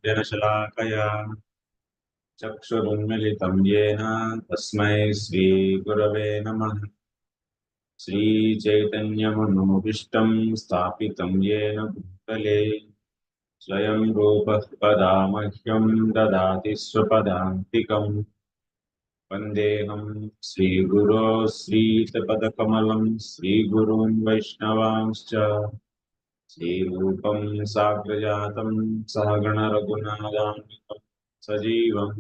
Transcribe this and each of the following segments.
जनशलाकया चक्षुरुन्मिलितं येन तस्मै श्रीगुरवे नमः। श्रीचैतन्यमनोभीष्टं स्थापितं येन भूतले स्वयं रूपः कदा मह्यं ददाति स्वपदान्तिकम्। वन्देऽहं श्रीगुरो श्रीयुतपदकमलं श्रीगुरून् वैष्णवांश्च श्रीरूपं साग्रजातं सहगणरघुनाथान्वितं सजीवं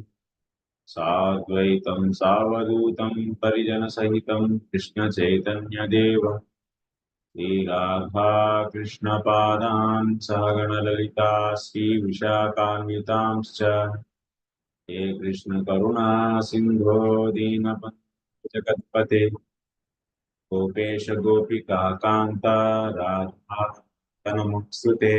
साद्वैतं सावधूतं परिजनसहितं कृष्णचैतन्यदेवं श्रीराधा कृष्णपादान् सहगणललिता श्रीविशाखान्वितांश्च हे कृष्ण करुणा सिंधो दीनबन्धो जगत्पते गोपेश गोपिका कांता राधा तनमुत्सुते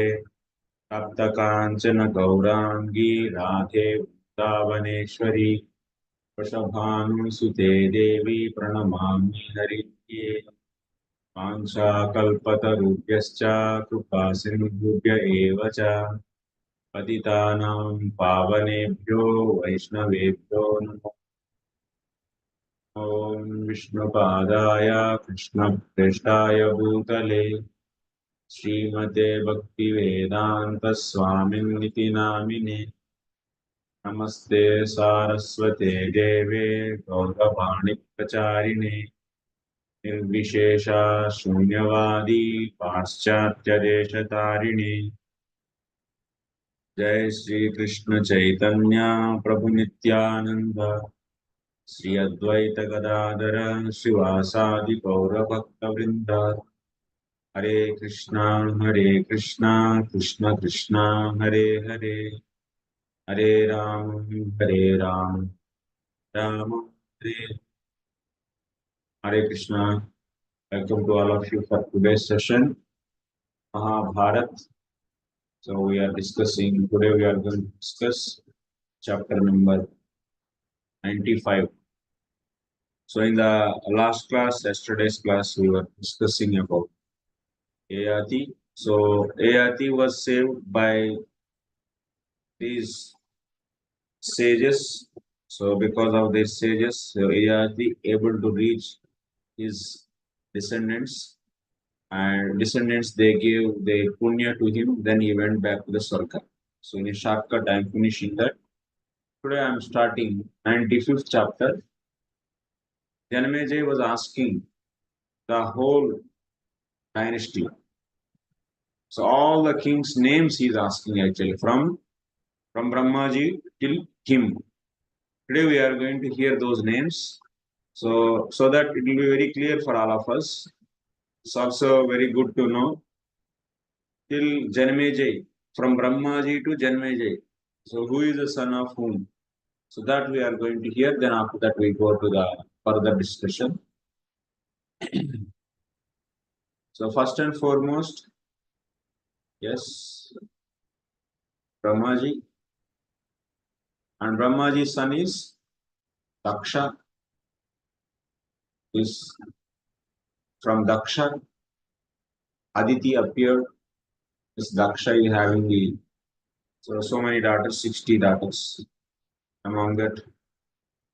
तप्त कांचन गौरांगी राधे वृंदावनेश्वरी वृषभानुसुते देवी प्रणमामि हरिप्रिये वाञ्छाकल्पतरुभ्यश्च कृपा सिन्धुभ्य एव च पतितानां पावनेभ्यो वैष्णवेभ्यो नमो। ॐ विष्णुपादाय कृष्णप्रेष्ठाय भूतले श्रीमते भक्तिवेदान्तस्वामिन्निति नामिने नमस्ते सारस्वते देवे गौरवाणि प्रचारिणे निर्विशेषा शून्यवादी पाश्चात्यदेशतारिणे जय श्री कृष्ण चैतन्य प्रभु नित्यानंद श्री अद्वैत गदाधर श्रीवासादि गौरभक्तवृंद हरे Krishna Krishna Krishna Hare Hare Hare Ram Ram Hare Hare Krishna. Welcome to all of you for today's session, Mahabharat. So we are discussing, today we are going to discuss chapter number 95. So in the last class, yesterday's class, we were discussing about Ayati. So Ayati was saved by these sages. So because of these sages, Ayati able to reach his descendants, and descendants they gave the punya to him, then he went back to the Swarga. So in a shortcut, I am finishing that. Today I am starting 95th chapter. Janmejay was asking the whole dynasty. So all the kings' names he is asking actually from Brahmaji till him. Today we are going to hear those names. So that it will be very clear for all of us. It's also very good to know till Janmejay, from Brahmaji to Janmejay. So who is the son of whom? So that we are going to hear. Then after that we go to the further discussion. So first and foremost, yes, Brahmaji. And Brahmaji's son is Daksha. Is from Daksha, Aditi appeared. This Daksha is having the so many daughters, 60 daughters. Among that,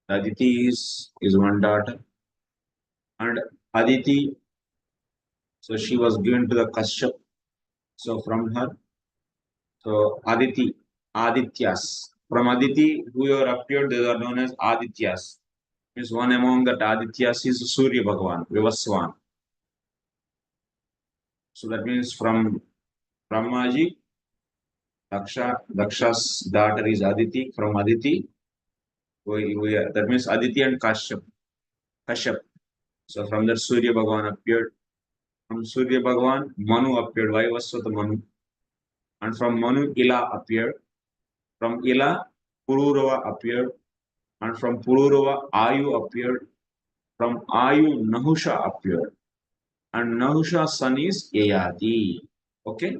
Aditi is one daughter. And Aditi, so she was given to the Kashyap. So from her, so Adityas. From Aditi, whoever appeared, they are known as Adityas. Means one among that Adityas is Surya Bhagavan, Vivaswan. So that means from Brahmaji, Daksha's daughter is Aditi. From Aditi, that means Aditi and Kashyap. So from that Surya Bhagavan appeared. From Surya Bhagavan, Manu appeared. Vaivaswata Manu. And from Manu, Ila appeared. From Ila, Pururava appeared. And from Pururava, Ayu appeared. From Ayu, Nahusha appeared. And Nahusha's son is Yayati. Okay?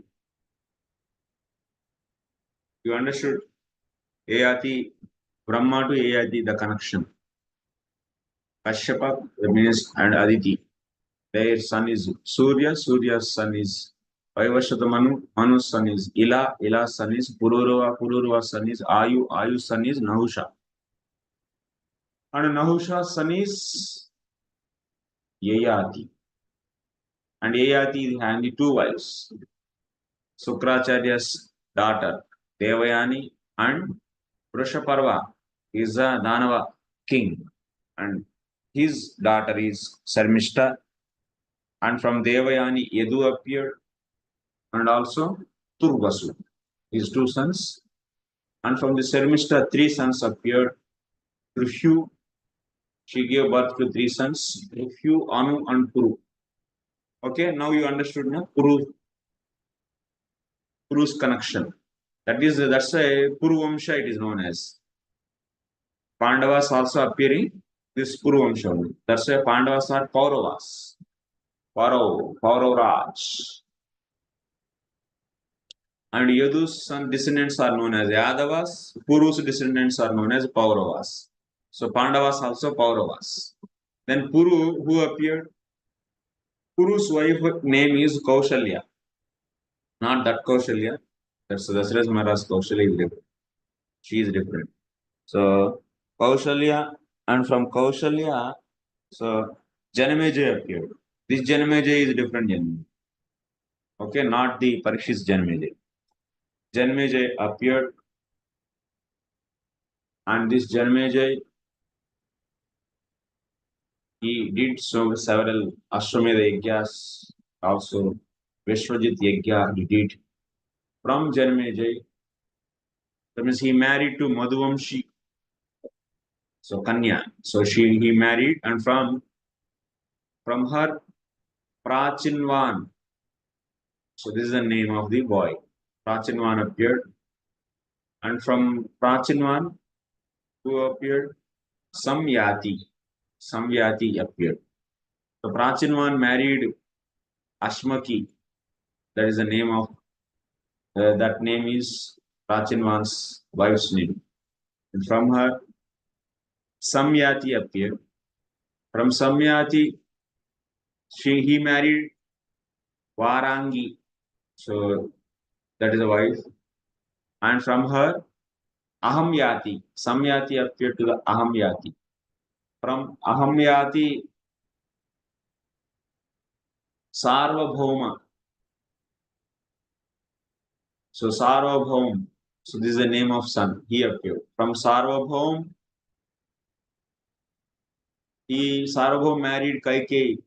You understood? Yayati, Brahma to Yayati, the connection. Kashyapa means and Aditi. Their son is Surya. Surya's son is Vaivashata Manu's son is Ila, Ila's son is Pururava, Pururuva's son is Ayu, Ayu's son is Nahusha. And Nahusha's son is Yayati. And Yayati is having 2 wives. Sukracharya's daughter, Devayani, and Vrushaparva is a Danava king. And his daughter is Sarmishta. And from Devayani, Yadu appeared. And also Turvasu, his 2 sons. And from the Sarmishta, 3 sons appeared. Prithu, she gave birth to 3 sons, Prithu, Anu, and Puru. Okay, now you understood now Puru's connection. That's why Puru Vamsha it is known as. Pandavas also appearing this Puru Vamsha. That's why Pandavas are Pauravas. Pauravas. And Yadu's son descendants are known as Yadavas. Puru's descendants are known as Pauravas. So Pandavas also Pauravas. Then Puru, who appeared? Puru's wife name is Kaushalya. Not that Kaushalya. That's Dasarath Maharaj Kaushalya is different. She is different. So Kaushalya, and from Kaushalya, so Janamejaya appeared. This Janamejaya is different Janamejaya. Okay, not the Parikshit's Janamejaya. Janamejaya appeared, and this Janamejaya, he did several Ashwamedha Yajnas, also Vishwajit Yajna he did. From Janamejaya, that means he married to Madhuvamshi, so Kanya. So he married, and from her Prachinvan. So this is the name of the boy. Prachinvan appeared, and from Prachinvan, who appeared? Samyati appeared. So Prachinvan married Ashmaki. That is the name of that name is Prachinvan's wife's name. And from her, Samyati appeared. From Samyati, he married Varangi. So that is a wife. And from her, Ahamyati. Samyati appeared to the Ahamyati. From Ahamyati, Sarvabhauma. So Sarvabhaum. So this is the name of son. He appeared. From Sarvabhaum, Sarvabhaum married Kaikeyi.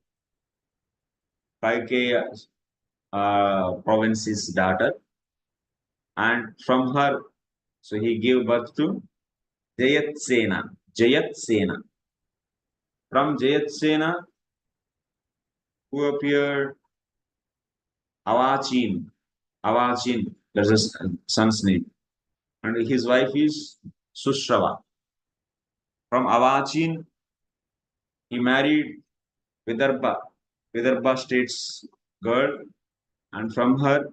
Province's daughter. And from her, so he gave birth to Jayatsena. From Jayatsena, who appeared? Avachin, that's his son's name. And his wife is Sushrava. From Avachin, he married Vidarbha state's girl. And from her,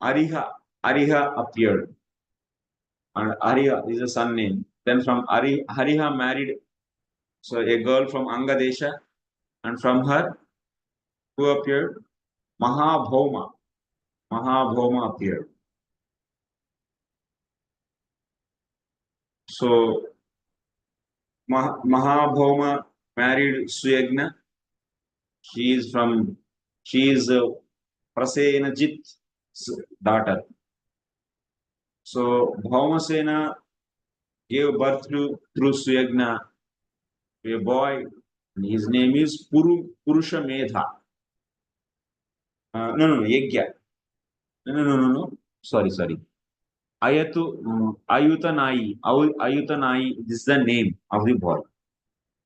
Ariha appeared. And Ariha is a son name. Then from Hariha married a girl from Angadesha. And from her, who appeared? Mahabhārata appeared. So Mahabhārata married Suyagna. She is Prasenajit's daughter. So Bhaumasena gave birth through Suyagna to a boy. His name is Purushamedha. Yajna. No. Sorry. Ayutanai. This is the name of the boy.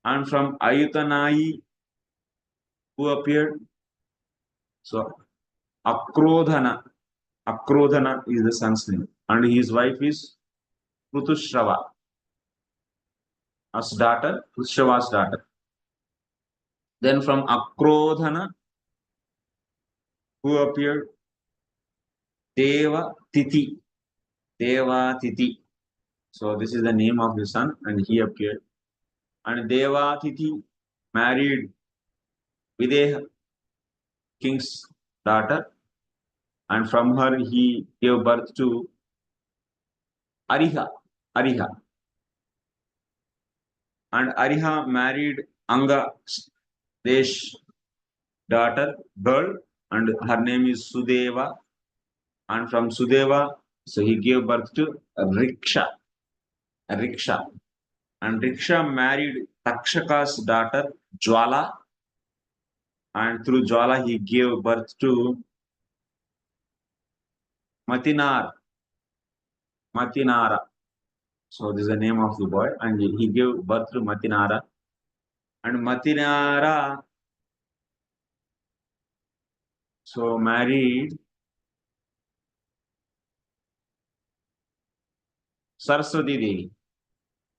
And from Ayutanai, who appeared? So Akrodhana is the son's name. And his wife is Prutushrava's daughter. Then from Akrodhana, who appeared? Devatiti. So this is the name of the son, and he appeared. And Devatiti married Videha king's daughter, and from her he gave birth to Ariha. Ariha. And Ariha married Anga Desh daughter, girl, and her name is Sudeva. And from Sudeva, so he gave birth to Riksha. Riksha. And Riksha married Takshaka's daughter, Jwala. And through Jwala, he gave birth to Matinar. Matinara. So this is the name of the boy. And he gave birth to Matinara. And Matinara so married Saraswati Devi.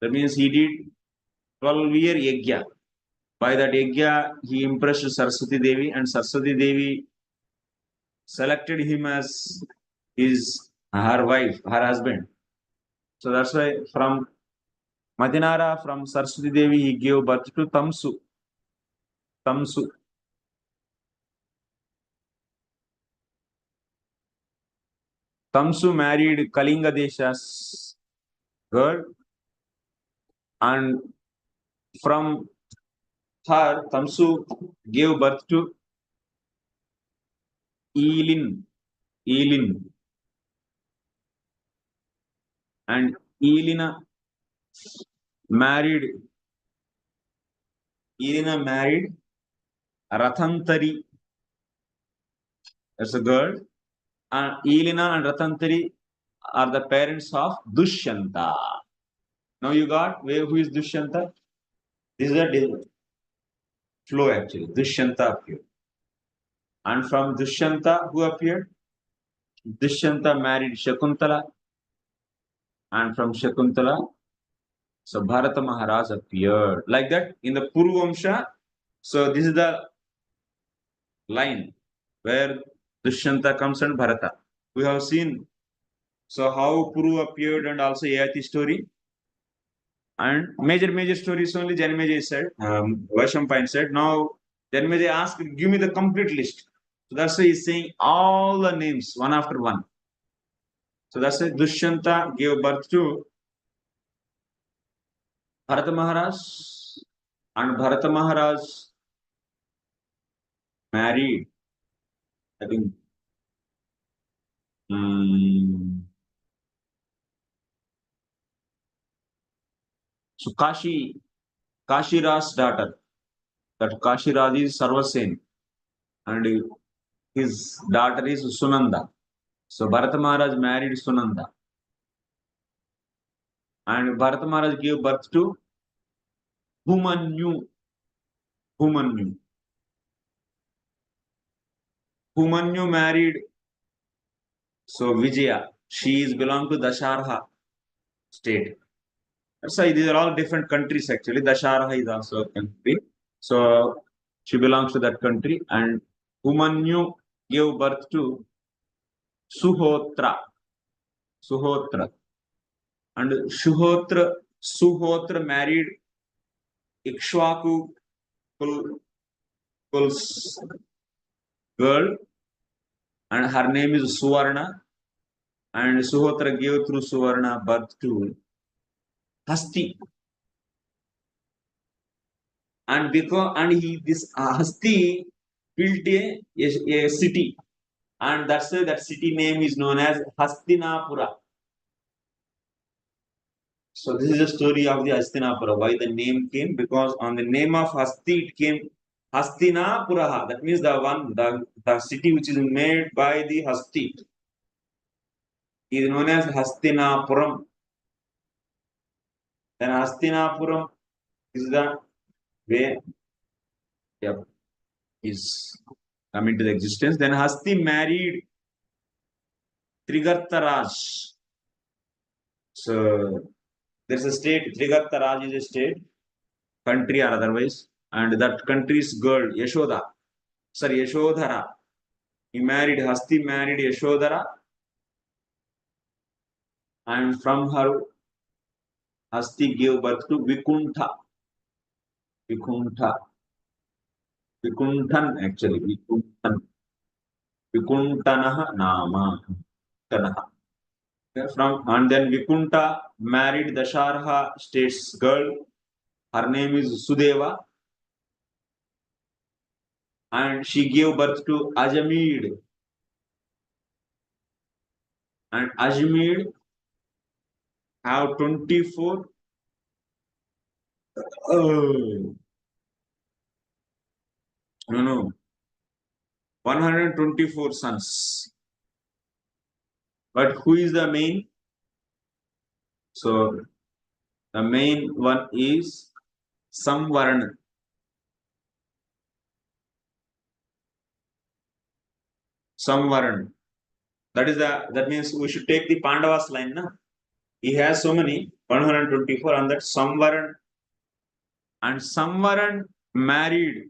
That means he did 12-year yajna. By that yajna, he impressed Saraswati Devi, and Saraswati Devi selected him as her wife, her husband. So that's why from Madinara, from Saraswati Devi, he gave birth to Tamsu. Tamsu. Tamsu married Kalinga Desha's girl, and from her, Tamsu gave birth to Elin. Elin. And Elina married Rathantari as a girl. And Elina and Rathantari are the parents of Dushyanta. Now you got who is Dushyanta? This is a flow actually. Dushyanta appeared. And from Dushyanta, who appeared? Dushyanta married Shakuntala. And from Shakuntala, so Bharata Maharaj appeared. Like that in the Puru Vamsha. So this is the line where Dushyanta comes and Bharata. We have seen so how Puru appeared and also Yati story. And major stories only Janmeja said, Vaishampayan said. Now Janmeja asked, give me the complete list. So that's why he's saying all the names one after one. So that's why Dushyanta gave birth to Bharata Maharaj, and Bharata Maharaj married, I think, so Kashi Raj's daughter. That Kashi Raj is Sarvasen, and his daughter is Sunanda. So Bharata Maharaj married Sunanda. And Bharata Maharaj gave birth to Humanyu. Humanyu married so Vijaya. She is belong to Dasharha state. So these are all different countries actually. Dasharha is also a country. So she belongs to that country. And Humanyu gave birth to Suhotra. And Suhotra married Ikshwaku Kul's girl, and her name is Suvarna. And Suhotra gave through Suvarna birth to Hasti. And this Hasti built a city, and that's why that city name is known as Hastinapura. So this is the story of the Hastinapura. Why the name came? Because on the name of Hasti it came Hastinapura. That means the city which is made by the Hasti is known as Hastinapuram. Then Hastinapuram is the way is coming to the existence. Then Hasti married Trigartaraj. So there's a state, Trigartaraj is a state, country or otherwise, and that country's girl, Yashodhara. Hasti married Yashodhara, and from her, Hasti gave birth to Vikuntha. Vikunthan actually, Vikunthan. Vikuntanah Nama. From and then Vikunta married Dasharha state's girl. Her name is Sudeva, and she gave birth to Ajamid. And Ajamid have 24. No, no, 124 sons. But who is the main? So the main one is Samvarana. Samvarana. That means we should take the Pandavas line, na? He has so many 124 on that Samvaran, and Samvaran married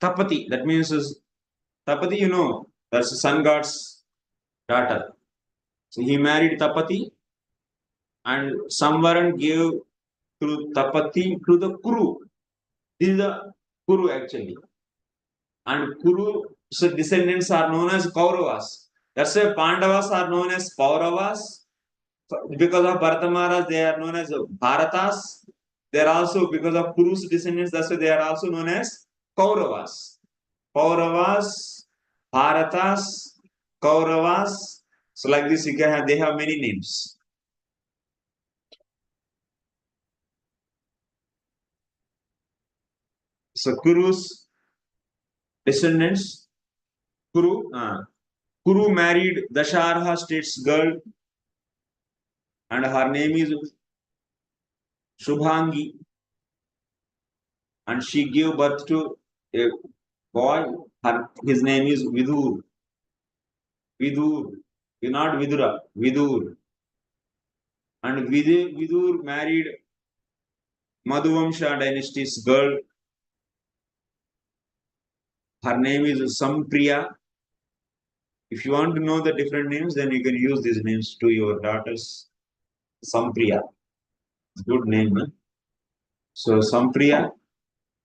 Tapati. That means Tapati, that's the sun god's daughter. So he married Tapati, and Samvaran gave through Tapati to the Kuru. This is the Kuru actually. And Kuru's descendants are known as Kauravas. That's why Pandavas are known as Kauravas. Because of Bharata Maharaj, they are known as Bharatas. They are also, because of Puru's descendants, that's why they are also known as Kauravas. Kauravas, Bharatas, Kauravas. So like this, they have many names. So Kuru's descendants, Kuru married Dasharha state's girl, and her name is Shubhangi, and she gave birth to a boy. His name is Vidur. Vidur, not Vidura, Vidur. And Vidur married Madhuvamsha dynasty's girl. Her name is Sampriya. If you want to know the different names, then you can use these names to your daughters. Sampriya. Good name. Huh? So Sampriya.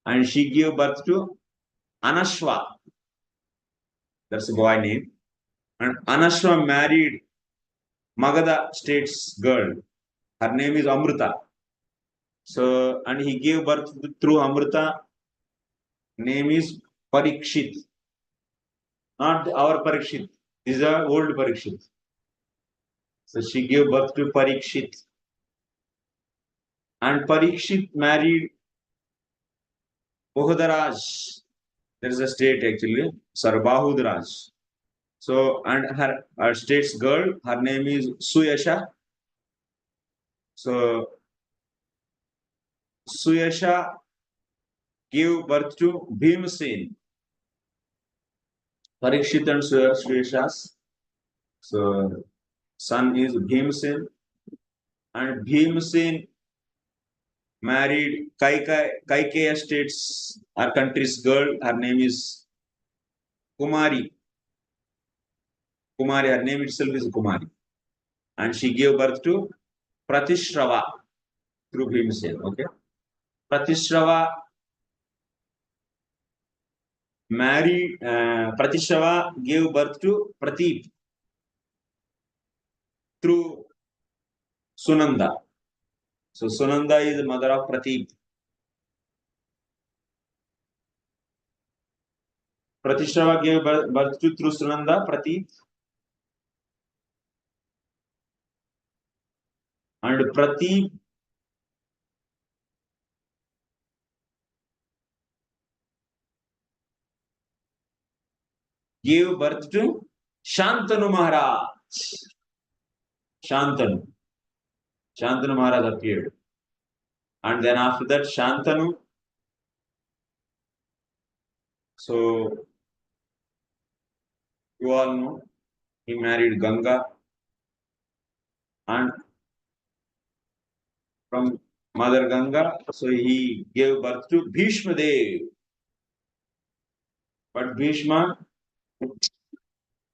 And she gave birth to Anashwa. That's a boy name. And Anashwa married Magadha state's girl. Her name is Amrita. So, and he gave birth through Amrita. Name is Parikshit. Not our Parikshit. This is our old Parikshit. So she gave birth to Parikshit. And Parikshit married Bohudaraj. There is a state actually, Sarbahudaraj. So, and her state's girl, her name is Suyasha. So, Suyasha gave birth to Bhimsen. Parikshit and Suyasha's son is Bhimsen, and Bhimsen married Kaikeya state's, our country's girl. Her name is Kumari. Her name itself is Kumari, and she gave birth to Pratishrava through Bhimsen. Okay, Pratishrava Pratishrava gave birth to Pratipa through Sunanda. So Sunanda is the mother of Pratipa. Pratishrava gave birth to through Sunanda, Pratipa. And Pratipa gave birth to Santanu Maharaj. Santanu Maharaj appeared. And then after that, Santanu. So, you all know, he married Ganga. And from Mother Ganga, so he gave birth to Bhishma Dev. But Bhishma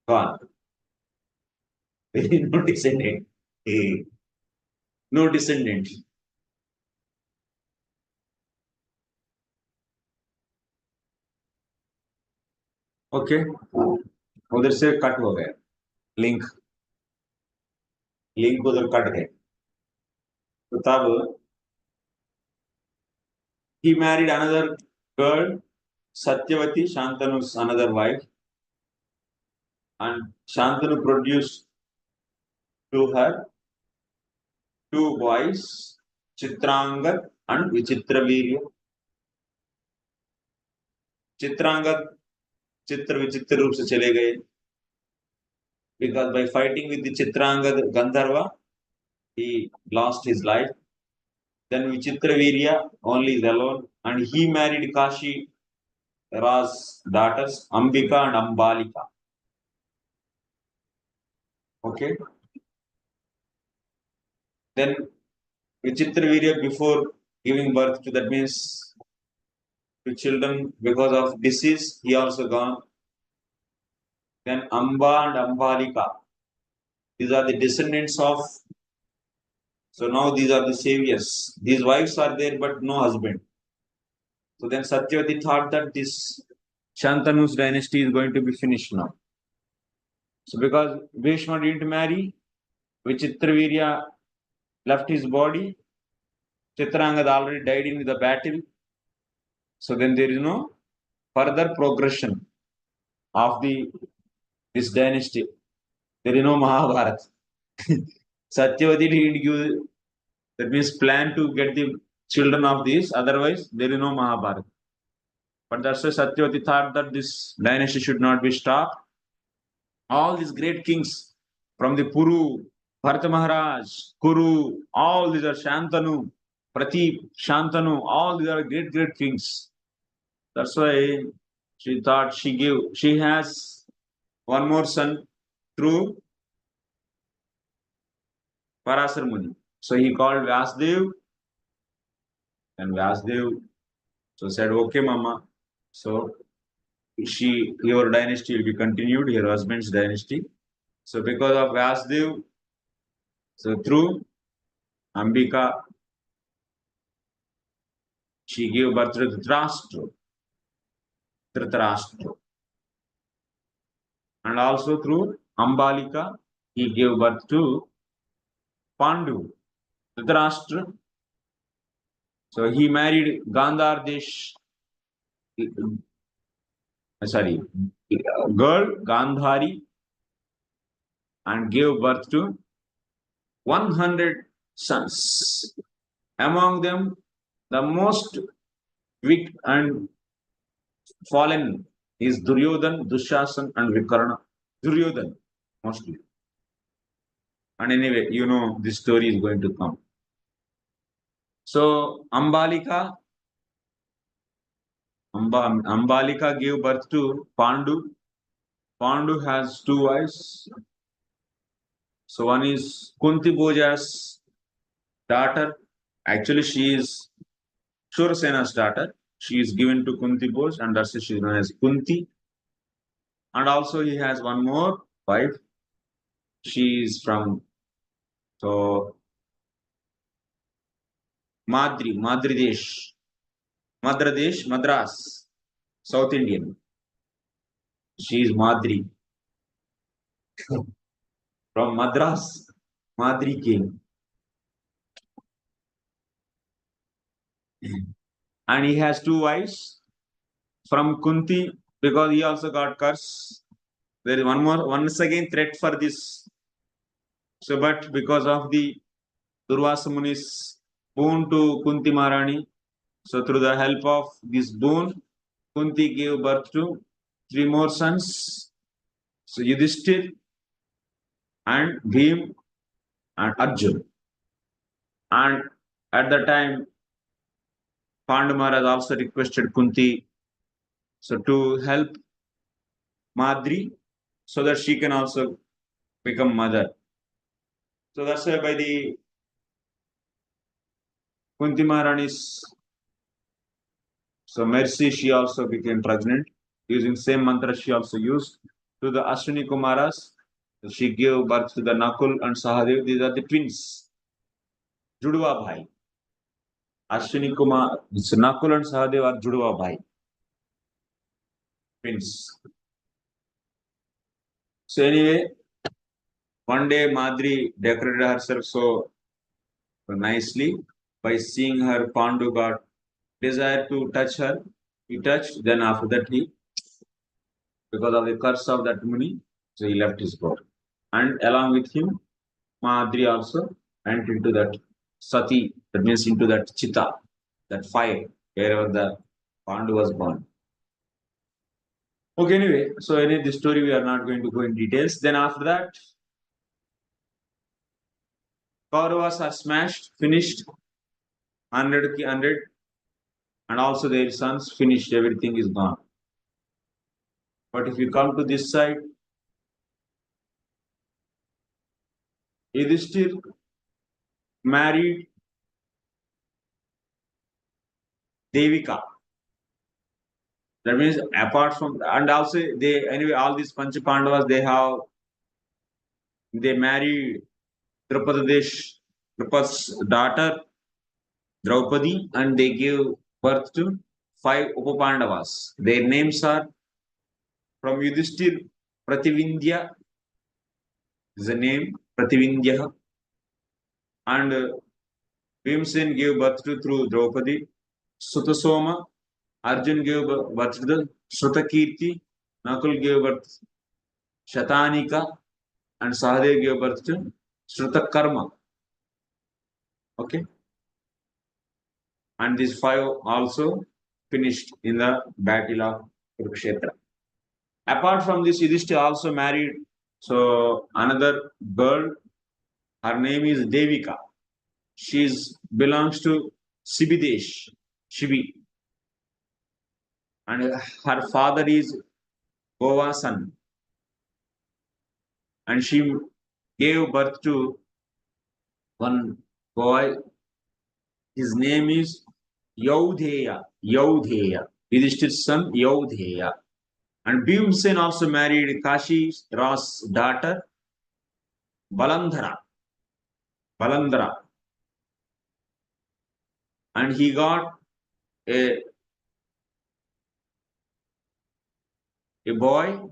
gone. No descendant. No descendant. Okay. उधर से cut हो गया link उधर cut गए। तो तब he married another girl, Satyavati, Shantanu's another wife, and Shantanu produced to her two boys, Chitrangat and Vichitravirya. Chitrangad चित्र विचित्र रूप से चले गए, because by fighting with the Chitrangad Gandharva he lost his life. Then Vichitravirya only is alone, and he married Kashi Ra's daughters Ambika and Ambalika. Okay. Then Vichitravirya, before giving birth to, that means to children because of disease, he also gone. Then Amba and Ambalika, these are the descendants of. So now these are the saviors. These wives are there, but no husband. So then Satyavati thought that this Shantanu's dynasty is going to be finished now. So because Bhishma didn't marry, Vichitravirya left his body. Chitrangad already died in the battle. So then there is no further progression of this dynasty. There is no Mahabharata. Satyavati didn't give, that means plan to get the children of these, otherwise there is no Mahabharata. But that's why Satyavati thought that this dynasty should not be stopped. All these great kings from the Puru, Bharata Maharaj, Kuru, all these are Shantanu, Pratipa, Shantanu, all these are great kings. That's why she thought she has one more son through Parasar Muni. So he called Vyasdev, and Vyasdev so said, okay, Mama. So your dynasty will be continued, your husband's dynasty. So because of Vyasdev, so through Ambika, she gave birth to Dhritarashtra. And also through Ambalika, he gave birth to Pandu, Dhritarashtra. So he married girl Gandhari, and gave birth to 100 sons. Among them, the most weak and fallen is Duryodhan, Dushasan, and Vikarna. Duryodhan, mostly. And anyway, you know, this story is going to come. So, Ambalika gave birth to Pandu. Pandu has two wives. So, one is Kunti Bhoja's daughter. Actually, she is Shurasena's daughter. She is given to Kunti Bhoj, and that's why she is known as Kunti. And also, he has one more wife. She is from Madras, South Indian. She is Madri. From Madras, Madri came. And he has two wives from Kunti, because he also got curse. There is one more, once again, threat for this. So, but because of the Durvasa Muni's boon to Kunti Maharani, so through the help of this boon, Kunti gave birth to three more sons. So, Yudhishthir and Bhim and Arjun. And at the time, Pandu Maharaj also requested Kunti to help Madri so that she can also become mother. So that's why by the Kunti Maharani's mercy, she also became pregnant. Using same mantra she also used to the Ashwini Kumaras. She gave birth to the Nakul and Sahadev. These are the twins. Judua Bhai. Ashwini Kumar, Nakul and Sahadev are Judua Bhai. Twins. So anyway, one day Madri decorated herself so nicely. By seeing her, Pandu got desire to touch her. He touched, then after that because of the curse of that muni, so he left his court. And along with him, Madri also went into that sati, that means into that chitta, that fire, wherever the Pandu was born. Okay, anyway, so any this story we are not going to go in details. Then after that, Kauravas are smashed, finished, 100, and also their sons finished, everything is gone. But if you come to this side, Yudhishthir married Devika. That means apart from, and also they, anyway, all these Pancha Pandavas, they marry Drupada's daughter Draupadi, and they give birth to 5 Upapandavas. Their names are from Yudhishthir, Prativindya is the name, Prativindya, and Bhimsen gave birth to through Draupadi, Sutasoma, Arjun gave birth to the Shrutakirti, Nakul gave birth to Shatanika, and Sahadev gave birth to Shrutakarma. Okay. And these 5 also finished in the battle of Kurukshetra. Apart from this, Yudhishthira also married another girl. Her name is Devika. She belongs to Sibidesh, Shibi. And her father is Govasan. And she gave birth to one boy. His name is Yaudheya. Yudhishthir's son, Yaudheya. And Bhimsen also married Kashi's daughter, Balandhara. And he got a boy.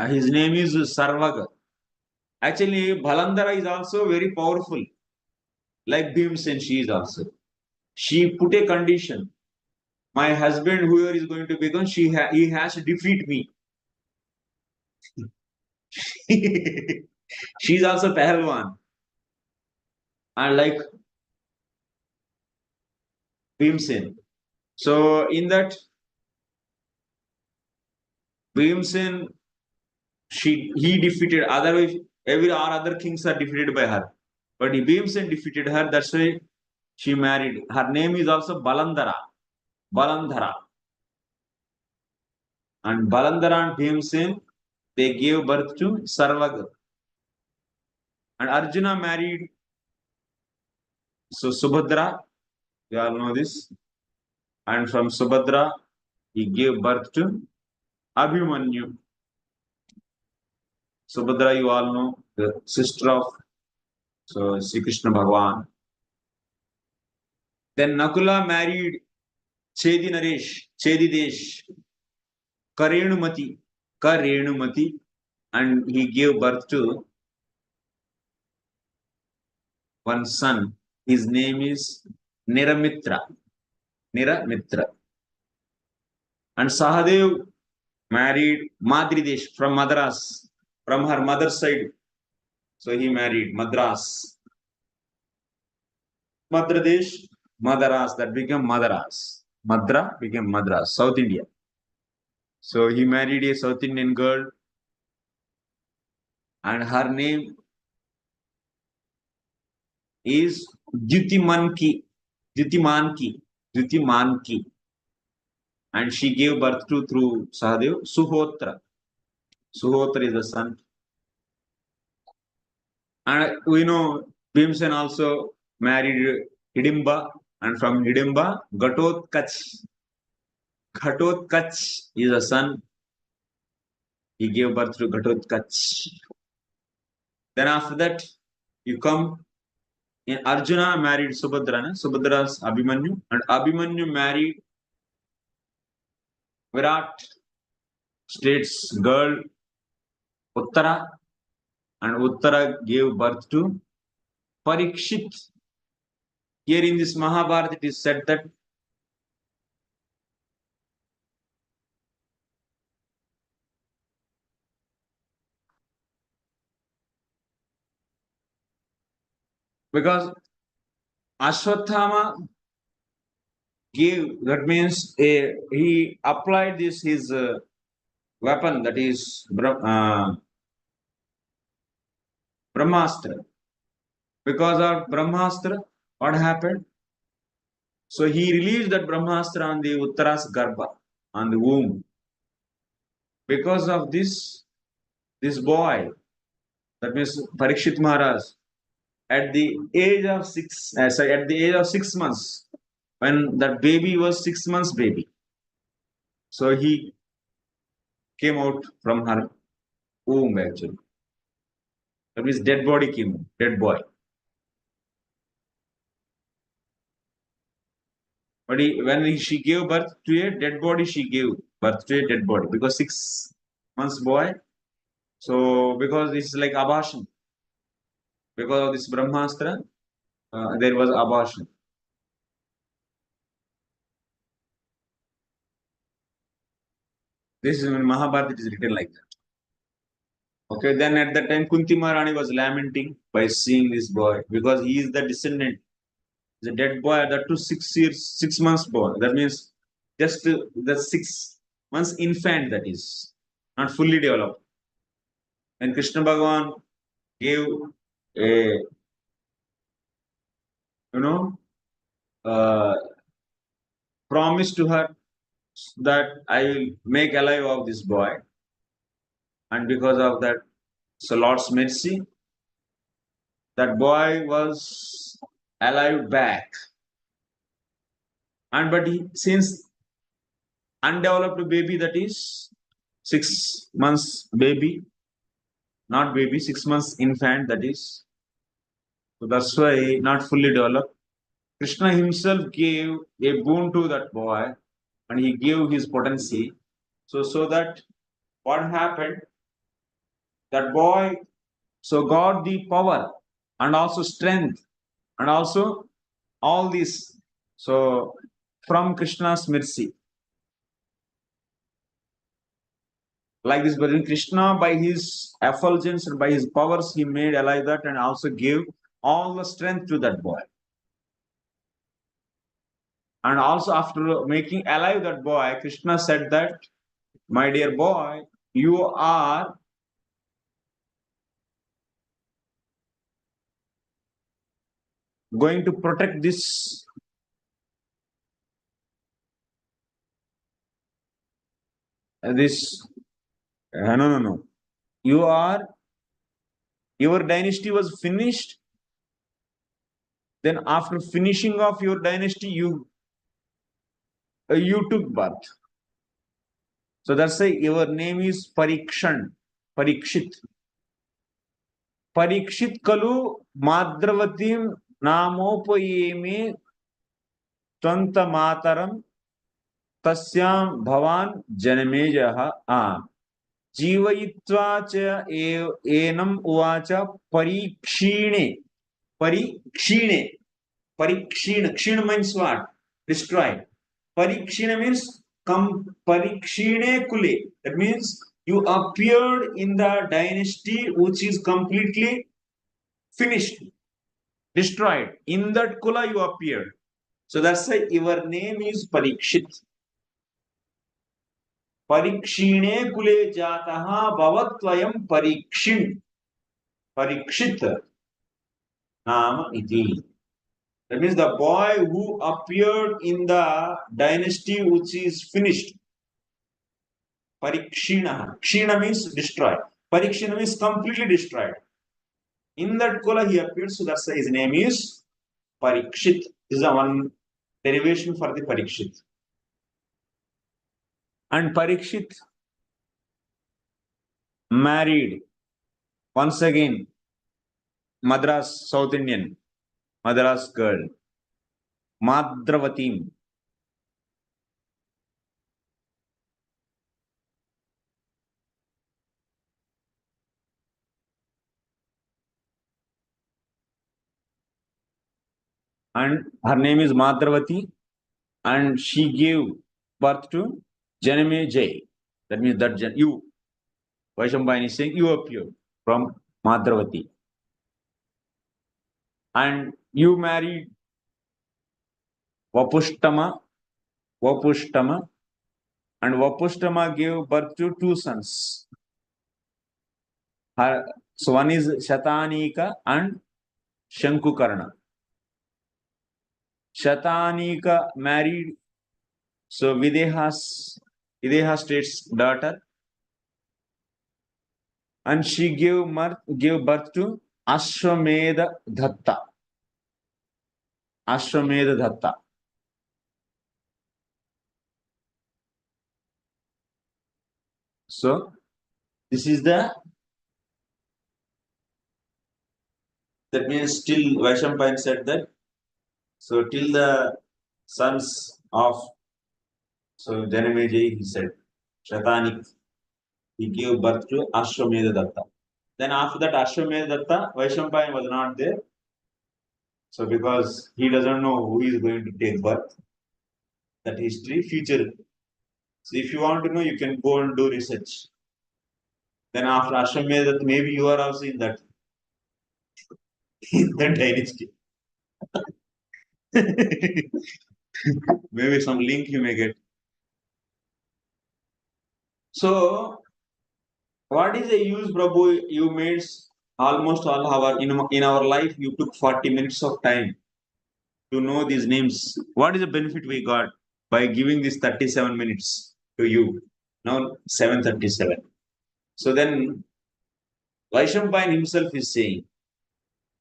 His name is Sarvaga. Actually, Balandhara is also very powerful. Like Bhimsen, she is also. She put a condition. My husband, whoever is going to become, he has to defeat me. She is also Pahalwan. And like Bhimsen. So in that, Bhimsen, he defeated. Otherwise, all other kings are defeated by her. But Bhimsen defeated her. That's why she married. Her name is also Balandhara. And Balandhara and Bhimsen, they gave birth to Sarvaga. And Arjuna married Subhadra. You all know this. And from Subhadra, he gave birth to Abhimanyu. Subhadra, you all know, the sister of Sri Krishna Bhagwan. Then Nakula married Chedidesh, Karenumati, and he gave birth to one son. His name is Niramitra. And Sahadev married Madridesh from Madras, from her mother's side. So he married Madras. Madradesh, Madaras, that became Madaras. Madra became Madras, South India. So he married a South Indian girl, and her name is Dyutimanki. And she gave birth to, through Sahadev, Suhotra. Suhotra is the son. And we know Bhimsen also married Hidimba, and from Hidimba, Ghatotkach. Ghatotkach is a son. He gave birth to Ghatotkach. Then after that, you come in Arjuna married Subhadra, Subhadra's Abhimanyu, and Abhimanyu married Virat state's girl Uttara, and Uttara gave birth to Parikshit. Here in this Mahabharata, it is said that because Ashwatthama gave, that means he applied this his weapon, that is Brahmastra. Because of Brahmastra, what happened? So he released that Brahmastra on the Uttara's Garbha, on the womb. Because of this boy, that means Parikshit Maharaj, at the age of 6 months, when that baby was 6 months baby, so he came out from her womb actually. That means dead body came, dead boy. But she gave birth to a dead body, she gave birth to a dead body because 6 months boy. So because it's like abortion, because of this Brahmastra, there was abortion. This is in Mahabharata, it is written like that. Okay, then at that time Kunti Maharani was lamenting by seeing this boy because he is the descendant. The dead boy, that to 6 months boy. That means just the 6 months infant, that is not fully developed. And Krishna Bhagavan gave a promise to her that I will make alive of this boy, and because of that, so Lord's mercy, that boy was alive back. And but since undeveloped baby, that is 6 months baby, not baby, 6 months infant, that is. So that's why not fully developed. Krishna himself gave a boon to that boy, and he gave his potency. So that what happened? That boy so got the power and also strength and also all this. So from Krishna's mercy. Like this, but Krishna, by his effulgence and by his powers, he made alive that and also gave all the strength to that boy. And also after making alive that boy, Krishna said that, my dear boy, you are going to protect this no. Your dynasty was finished. Then after finishing of your dynasty, you took birth. So that's why your name is Parikshit. Parikshit kalu Madravatim namopayeme twanta mataram tasyam bhavan janamejaha जीवयित्वा च annum उवाच परीक्षीणे क्षीण means what? Destroyed. Parikshina means parikshine kule. That means you appeared in the dynasty which is completely finished, destroyed. In that kula you appeared. So that's why your name is Parikshit. Parikshine kule jataha bhavatvayam Parikshit nama iti. That means the boy who appeared in the dynasty which is finished. Parikshina. Kshina means destroy. Parikshina means completely destroyed. In that kula he appeared, so that's why his name is Parikshit. This is a one derivation for the Parikshit. And Parikshit married once again Madras, South Indian, Madras girl, Madravati. And her name is Madravati, and she gave birth to Janamejay. That means that you, Vaishambhayani is saying, you appeared from Madravati. And you married Vapushtama, and Vapushtama gave birth to two sons. So one is Shatanika and Shankukarna. Shatanika married Videha state's daughter, and she gave birth to Ashwamedha Datta. Ashwamedha Datta. So this is that means till Vaishambhayani said that. So till the sons of Janamejay, he said, Shatanik, he gave birth to Ashwamedha Datta. Then after that, Ashwamedha Datta, Vaishambhayani was not there. So because he doesn't know who is going to take birth, that history, future. So if you want to know, you can go and do research. Then after Ashwamedha Datta, maybe you are also in that dynasty. Maybe some link you may get. So, what is the use, Prabhu? You made almost all our in our life. You took 40 minutes of time to know these names. What is the benefit we got by giving this 37 minutes to you? Now 7:37. So then, Vaishambhayani himself is saying,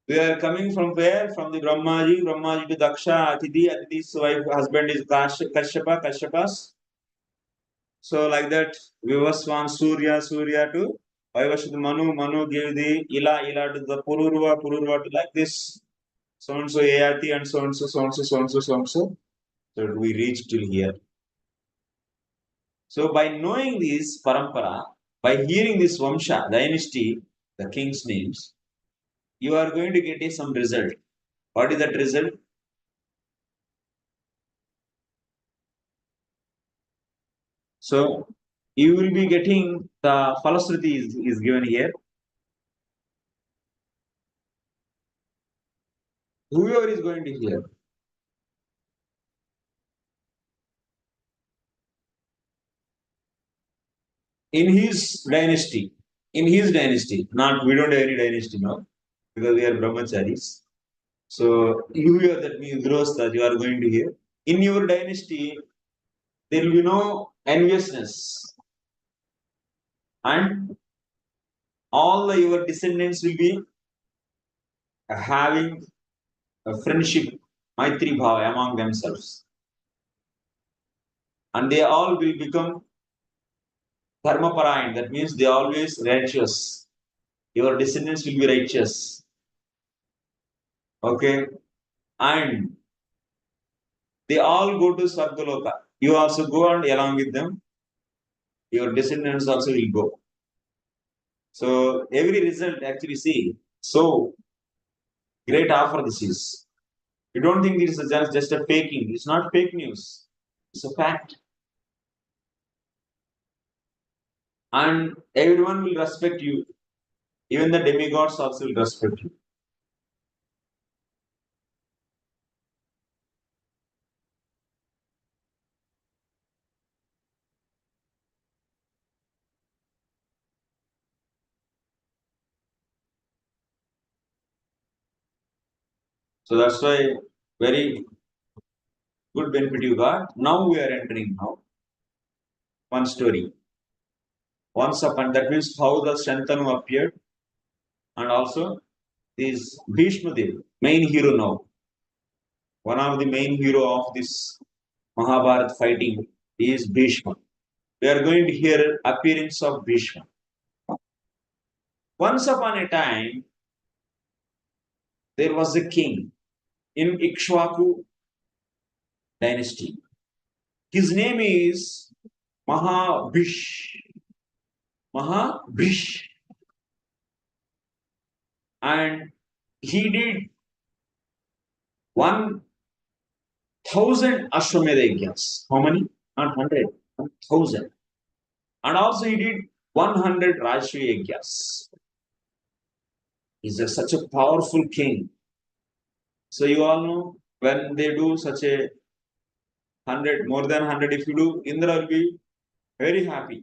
we are coming from where? From the Brahmaji to Daksha, Atiti's wife, husband is Kashyapas. So like that, Vivaswan Surya to Vaivashit Manu gave the Ila to the Pururva to like this. So and so Ayati and so and so. So we reach till here. So by knowing this parampara, by hearing this Vamsha, dynasty, the king's names, you are going to get some result. What is that result? So you will be getting the Falasruti is given here. Whoever is going to hear. In his dynasty, not we don't have any dynasty now, because we are brahmacharis. So you hear that means that you are going to hear. In your dynasty, there will be no enviousness. And all your descendants will be having a friendship, Maitri Bhava among themselves. And they all will become Dharmaparayan. That means they are always righteous. Your descendants will be righteous. Okay? And they all go to Sargaloka. You also go and along with them, your descendants also will go. So every result actually see, so great offer this is. You don't think this is just a faking. It's not fake news. It's a fact. And everyone will respect you. Even the demigods also will respect you. So that's why very good benefit you got. Now we are entering now one story. once upon, that means how the Santanu appeared, and also is Bhishma Dev, main hero now. One of the main hero of this Mahabharata fighting is Bhishma. We are going to hear appearance of Bhishma. Once upon a time, there was a king in Ikshwaku dynasty. His name is Mahabhish. Mahabhish. And he did 1,000 Ashwamedha yajnas. How many? Not 100, 1,000. And also he did 100 Rajshri yajnas. He's such a powerful king. So you all know when they do such a 100, more than 100, if you do, Indra will be very happy.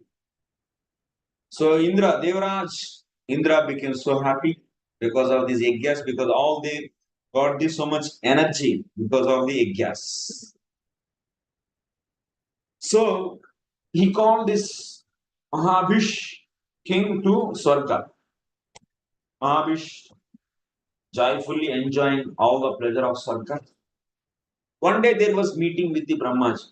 So Indra, Devaraj, Indra became so happy because of these yajnas, because all they got this so much energy because of the yajnas. So he called this Mahabhish king to Swarga. Mahabhish joyfully enjoying all the pleasure of Swarga. One day there was meeting with the Brahmaji,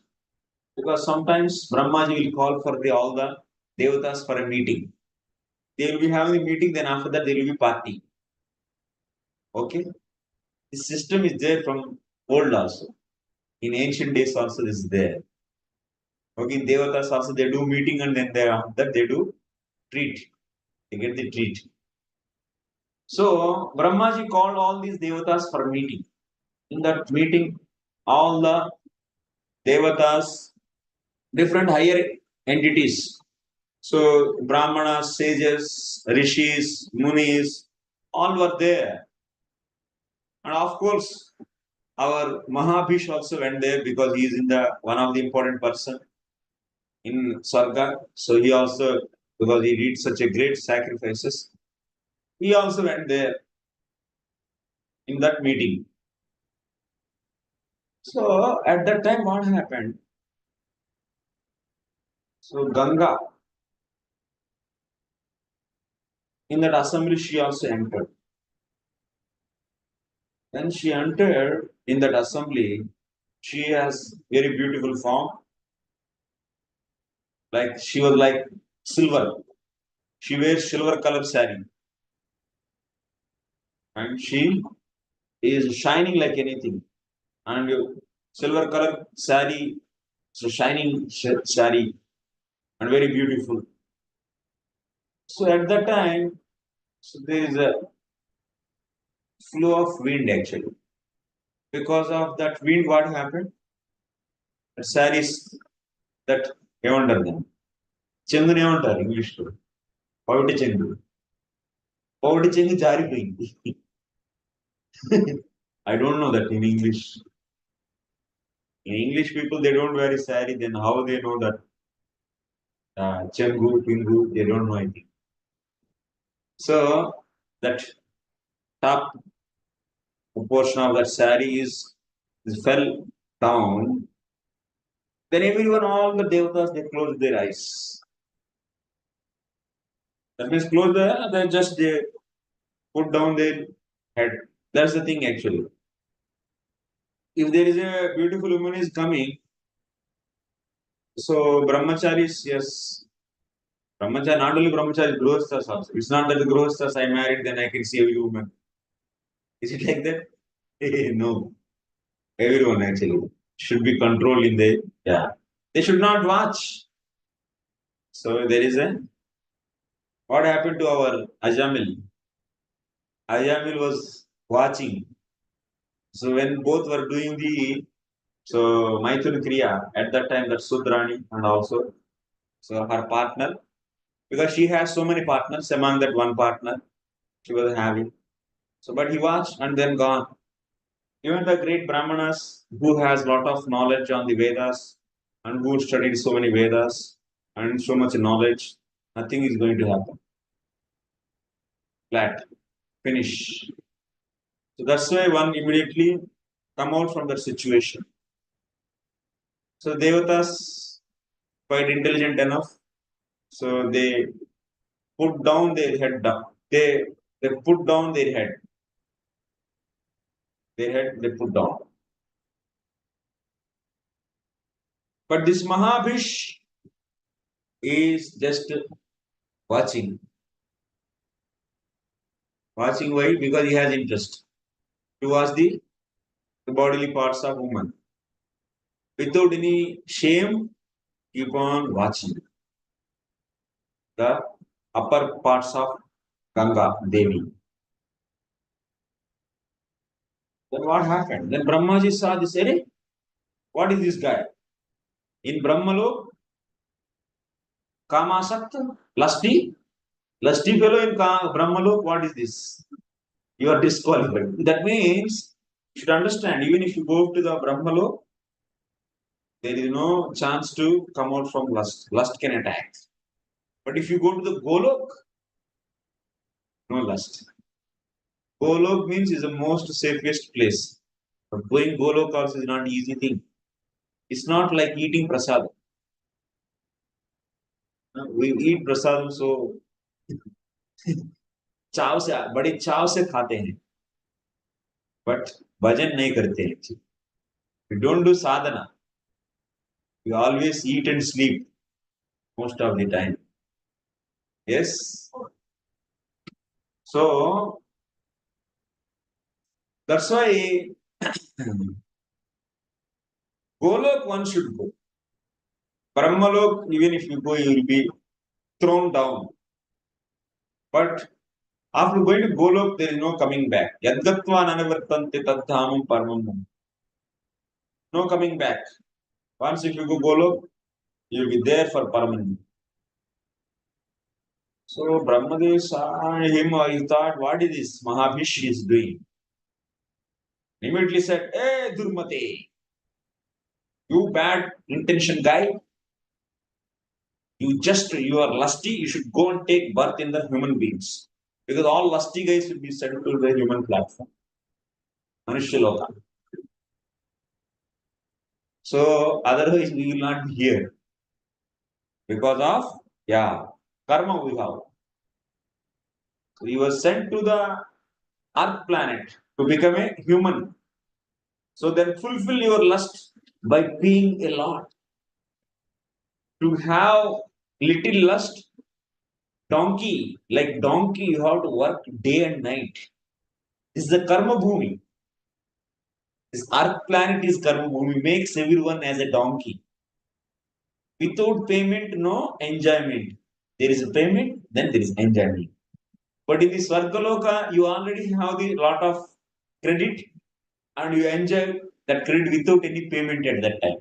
because sometimes Brahmaji will call for all the devatas for a meeting. They will be having a meeting, then after that there will be party. Okay? This system is there from old also. In ancient days also this is there. Okay, in devatas also they do meeting, and then after that they do treat. They get the treat. So Brahmaji called all these devatas for a meeting. In that meeting, all the devatas, different higher entities. So Brahmanas, sages, rishis, munis, all were there. And of course, our Mahabhish also went there because he is in the one of the important person in Sarga. So he also, because he did such a great sacrifices, he also went there in that meeting. So at that time, what happened? So Ganga, in that assembly, she also entered. When she entered in that assembly, she has very beautiful form. Like she was like silver. She wears silver color saree. And she is shining like anything. And silver color saree, so shining saree, and very beautiful. So at that time, so there is a flow of wind actually. Because of that wind, what happened? The sarees that ఏమంటారు దాన్ని చెంగుని ఏమంటారు ఇంగ్లీష్లో పౌటి చెంగు పౌటి చెంగు జారిపోయింది. I don't know that in English. In English, people they don't wear a saree. Then how they know that chengu, pingu? They don't know anything. So that top portion of that saree is fell down. Then everyone, all the devatas, they close their eyes. That means close they just they put down their head. That's the thing actually. If there is a beautiful woman is coming, so brahmacharis, yes, brahmachari, not only brahmachari, grihasthas also. It's not that the grihasthas I married, then I can see every woman. Is it like that? No. Everyone actually should be controlled in the, yeah. They should not watch. So there is a, what happened to our Ajamil? Ajamil was watching. So when both were doing the, so Maithun Kriya, at that time that Sudrani and also, so her partner, because she has so many partners, among that one partner she was having. So but he watched and then gone. Even the great Brahmanas who has lot of knowledge on the Vedas and who studied so many Vedas and so much knowledge, nothing is going to happen. Flat. Finish. So that's why one immediately come out from that situation. So Devatas quite intelligent enough. So they put down their head down. They put down their head. Their head they put down. But this Mahabhish is just watching. Watching why? Because he has interest to watch the bodily parts of woman. Without any shame, keep on watching the upper parts of Ganga Devi. Then what happened? Then Brahmaji saw this, hey, what is this guy? In Brahmalok, Kamasakta, lusty fellow in Brahmalok, what is this? You are disqualified. That means you should understand, even if you go to the Brahmalok, there is no chance to come out from lust. Lust can attack. But if you go to the Golok, no lust. Golok means is the most safest place. But going Golok also is not an easy thing. It's not like eating prasad. We eat prasad so चाव से बड़ी चाव से खाते हैं but भजन नहीं करते हैं. We don't do sadhana. We always eat and sleep most of the time. Yes. So that's why Golok one should go. Brahmalok, even if you go, you will be thrown down. But after going to Golok, there is no coming back. Yadgatva nanavartante tadhamam parvamam. No coming back. Once if you go Golok, you will be there for permanent. So Brahmadev saw him, he thought, what is this Mahabhish is doing? Immediately said, hey Durmate, you bad intention guy, you are lusty, you should go and take birth in the human beings. Because all lusty guys will be sent to the human platform. Manushya Loka. So otherwise we will not be here. Because of, karma we have. So you were sent to the Earth planet to become a human. So then fulfill your lust by being a lot. To have little lust, donkey, like donkey, you have to work day and night. This is the karma bhumi. This Earth planet is karma bhumi, makes everyone as a donkey. Without payment, no enjoyment. There is a payment, then there is enjoyment. But in the Swargaloka, you already have the lot of credit and you enjoy that credit without any payment at that time.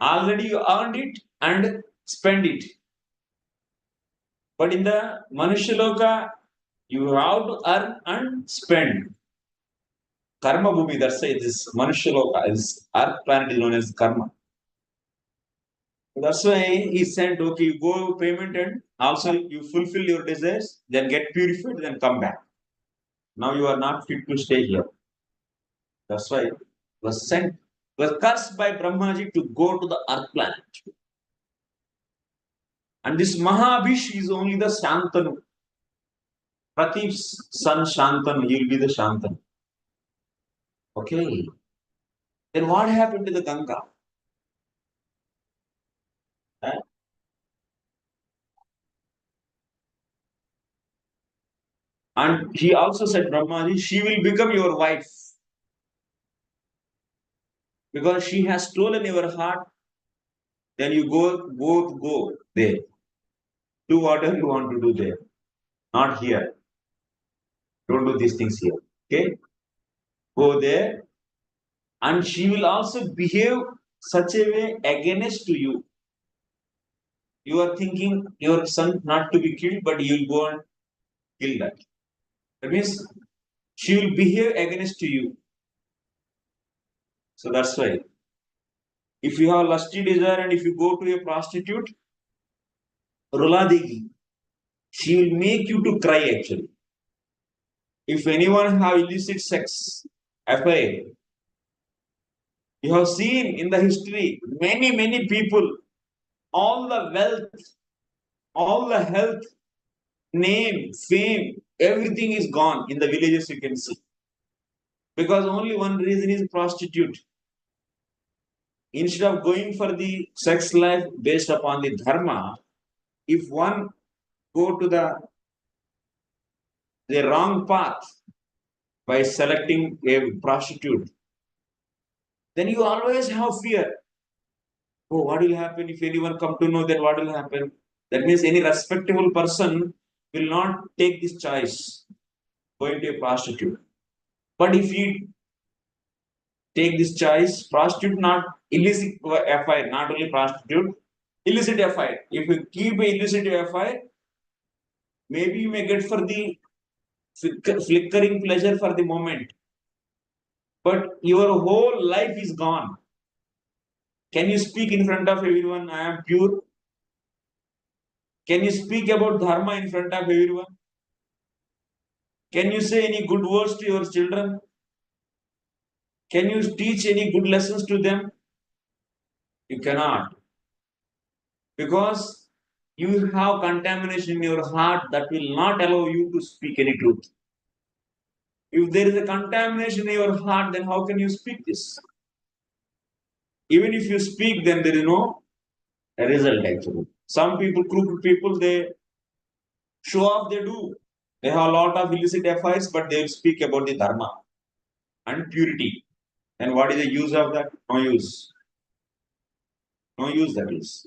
Already you earned it and spend it. But in the Manushaloka, you have to earn and spend. Karma Bhumi, that's why this Manushaloka, this Earth planet is known as Karma. That's why he said, okay, you go payment and also you fulfill your desires, then get purified, then come back. Now you are not fit to stay here. That's why was cursed by Brahmaji to go to the Earth planet. And this Mahabhish is only the Santanu. Pratip's son Santanu, he will be the Santanu. Okay. Then what happened to the Ganga? And he also said, Brahmaji, she will become your wife. Because she has stolen your heart, then you both go there. Do whatever you want to do there. Not here. Don't do these things here. Okay? Go there. And she will also behave such a way against to you. You are thinking your son not to be killed, but you will go and kill that. That means she will behave against to you. So that's why. If you have lusty desire and if you go to a prostitute, Rula Degi, she will make you to cry actually. If anyone have illicit sex affair, you have seen in the history many people, all the wealth all the health, name, fame, everything is gone in the villages, you can see. Because only one reason is prostitute. Instead of going for the sex life based upon the dharma, if one go to the wrong path by selecting a prostitute, then you always have fear. Oh, what will happen if anyone come to know that what will happen? That means any respectable person will not take this choice, going to a prostitute. But if you take this choice, prostitute not illicit affair, not only prostitute, illicit affair. If you keep a illicit affair, maybe you may get for the flickering pleasure for the moment, but your whole life is gone. Can you speak in front of everyone, I am pure? Can you speak about dharma in front of everyone? Can you say any good words to your children? Can you teach any good lessons to them? You cannot. Because you have contamination in your heart that will not allow you to speak any truth. If there is a contamination in your heart, then how can you speak this? Even if you speak, then there is no result actually. Some people, crooked people, they show off, they do. They have a lot of illicit affairs, but they will speak about the dharma and purity. And what is the use of that? No use. No use that is.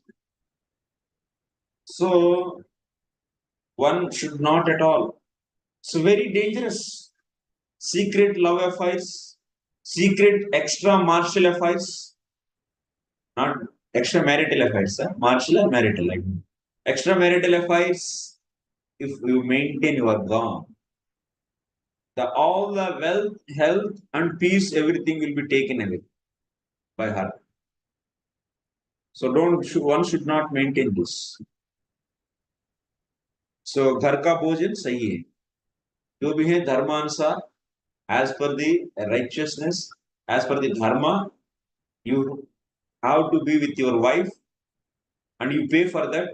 So one should not at all. So very dangerous. Secret love affairs, secret extra-marital affairs, not extramarital affairs, marital and marital. Like extramarital affairs, if you maintain, you are gone. All the wealth, health, and peace, everything will be taken away by her. So one should not maintain this. So घर का भोजन सही है, जो भी है धर्मानुसार, as per the righteousness, as per the dharma, you have to be with your wife, and you pay for that.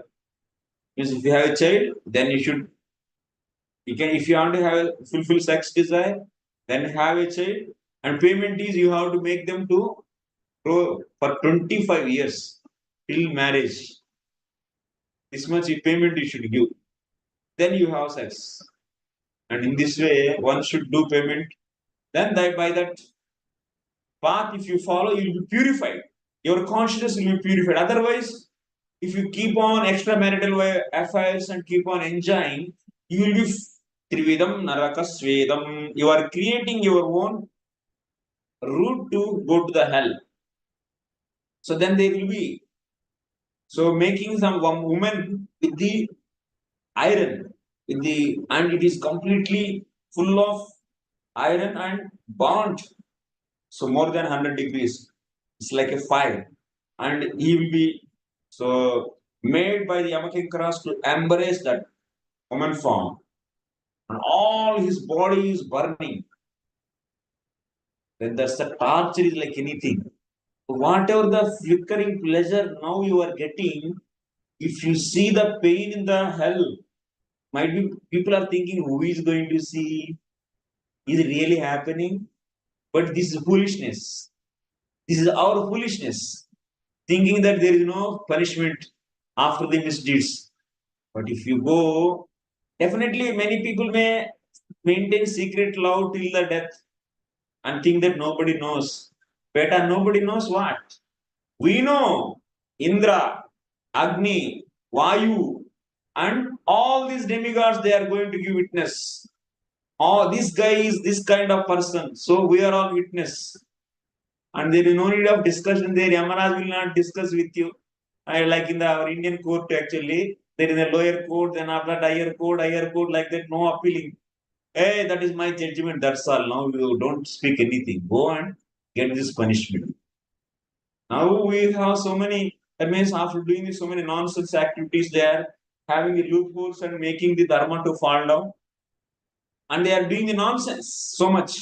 Means if you have a child, then you can, if you want to have a fulfill sex desire, then have a child, and payment is you have to make them to grow for 25 years till marriage. This much payment you should give. Then you have sex. And in this way, one should do payment. Then by that path, if you follow, you will be purified. Your consciousness will be purified. Otherwise, if you keep on extramarital affairs and keep on enjoying, you will be Trividam Narakasvedam. You are creating your own route to go to the hell. So then there will be. So making some woman with the iron, and it is completely full of iron and burnt. So more than 100 degrees. It's like a fire. And he will be so made by the Yamakinkaras to embrace that woman form. And all his body is burning. Then that's the torture is like anything. Whatever the flickering pleasure now you are getting, if you see the pain in the hell, might be people are thinking, who is going to see? Is it really happening? But this is foolishness. This is our foolishness. Thinking that there is no punishment after the misdeeds. But if you go, definitely many people may maintain secret love till the death and think that nobody knows. Beta, nobody knows what? We know Indra, Agni, Vayu, and all these demigods, they are going to give witness. Oh, this guy is this kind of person. So we are all witness. And there is no need of discussion there. Yamaraj will not discuss with you. Like in our Indian court, actually, there is a lower court, then after that higher court, like that, no appealing. Hey, that is my judgment, that's all. Now you don't speak anything. Go and get this punishment. Now we have so many, that means after doing so many nonsense activities, they are having the loopholes and making the dharma to fall down. And they are doing the nonsense so much.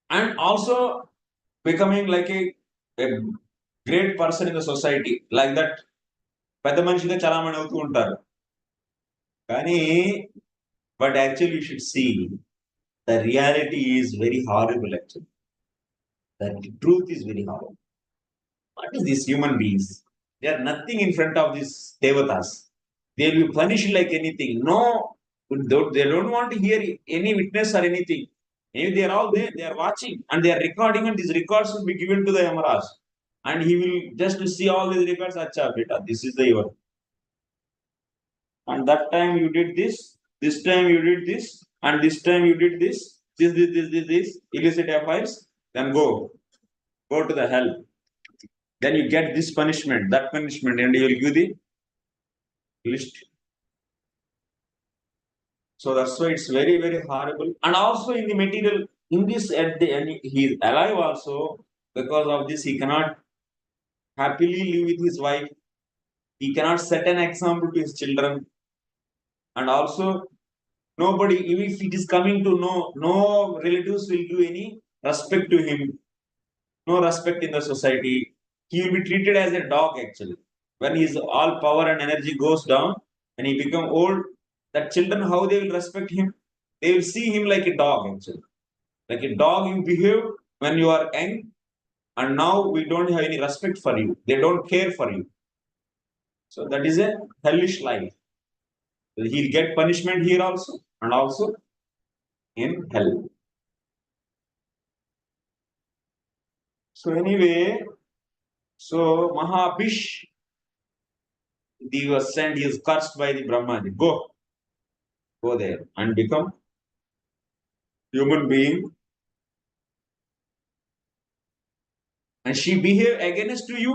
And also becoming like a great person in the society, like that పెద్ద మనిషిగా చలామణి అవుతూ ఉంటారు. కానీ but actually you should see the reality is very horrible actually. The truth is very horrible. What is these human beings? They are nothing in front of these devatas. They will be punished like anything. No, they don't want to hear any witness or anything. Maybe they are all there, they are watching and they are recording, and these records will be given to the Yamaraj. And he will just see all these records. Acha, beta, this is the evil. And that time you did this time you did this, and this time you did this illicit affairs, then go to the hell. Then you get this punishment, that punishment, and you will give the list. So that's why it's very, very horrible. And also in the material, in this at the end, he is alive also. Because of this, he cannot happily live with his wife. He cannot set an example to his children. And also, nobody, even if it is coming to know, no relatives will give any respect to him. No respect in the society. He will be treated as a dog actually. When his all power and energy goes down and he become old, that children, how they will respect him? They will see him like a dog actually. Like a dog you behave when you are young, and now we don't have any respect for you. They don't care for you. So that is a hellish life. He'll get punishment here also and also in hell. So anyway, so Mahabhish, he was sent, he is cursed by the Brahmaji. Go there and become human being. And she behave against to you,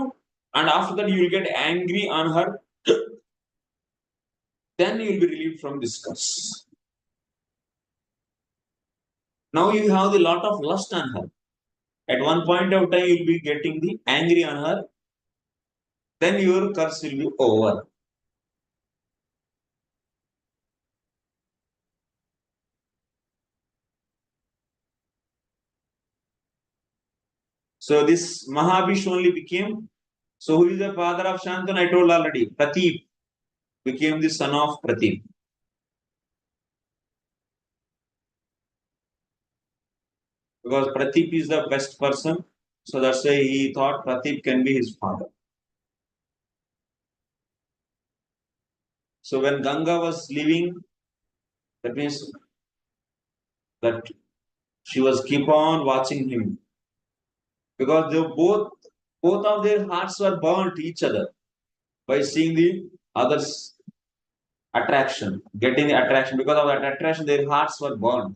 and after that you will get angry on her. Then you will be relieved from this curse. Now you have the lot of lust on her. At one point of time you will be getting the angry on her. Then your curse will be over. So this Mahabhish only became. So who is the father of Santanu? I told already. Pratipa became the son of Pratipa. Because Pratipa is the best person. So that's why he thought Pratipa can be his father. So when Ganga was leaving, that means that she was keep on watching him. Because they both of their hearts were burnt each other by seeing the others' attraction, getting the attraction. Because of that attraction, their hearts were burned.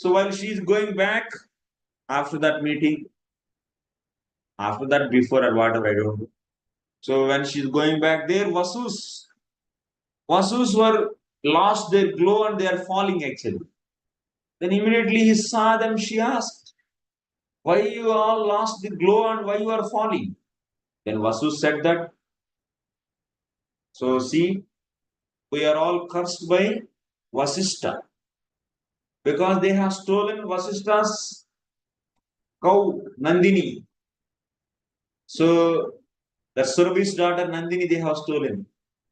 So while she is going back after that meeting, after that, before or whatever, I don't know. So when she's going back there, Vasus were lost their glow and they are falling actually. Then immediately he saw them, she asked, why you all lost the glow and why you are falling? Then Vasus said that, so see, we are all cursed by Vasistha because they have stolen Vasistha's cow, Nandini. So the Surabhi's daughter Nandini they have stolen.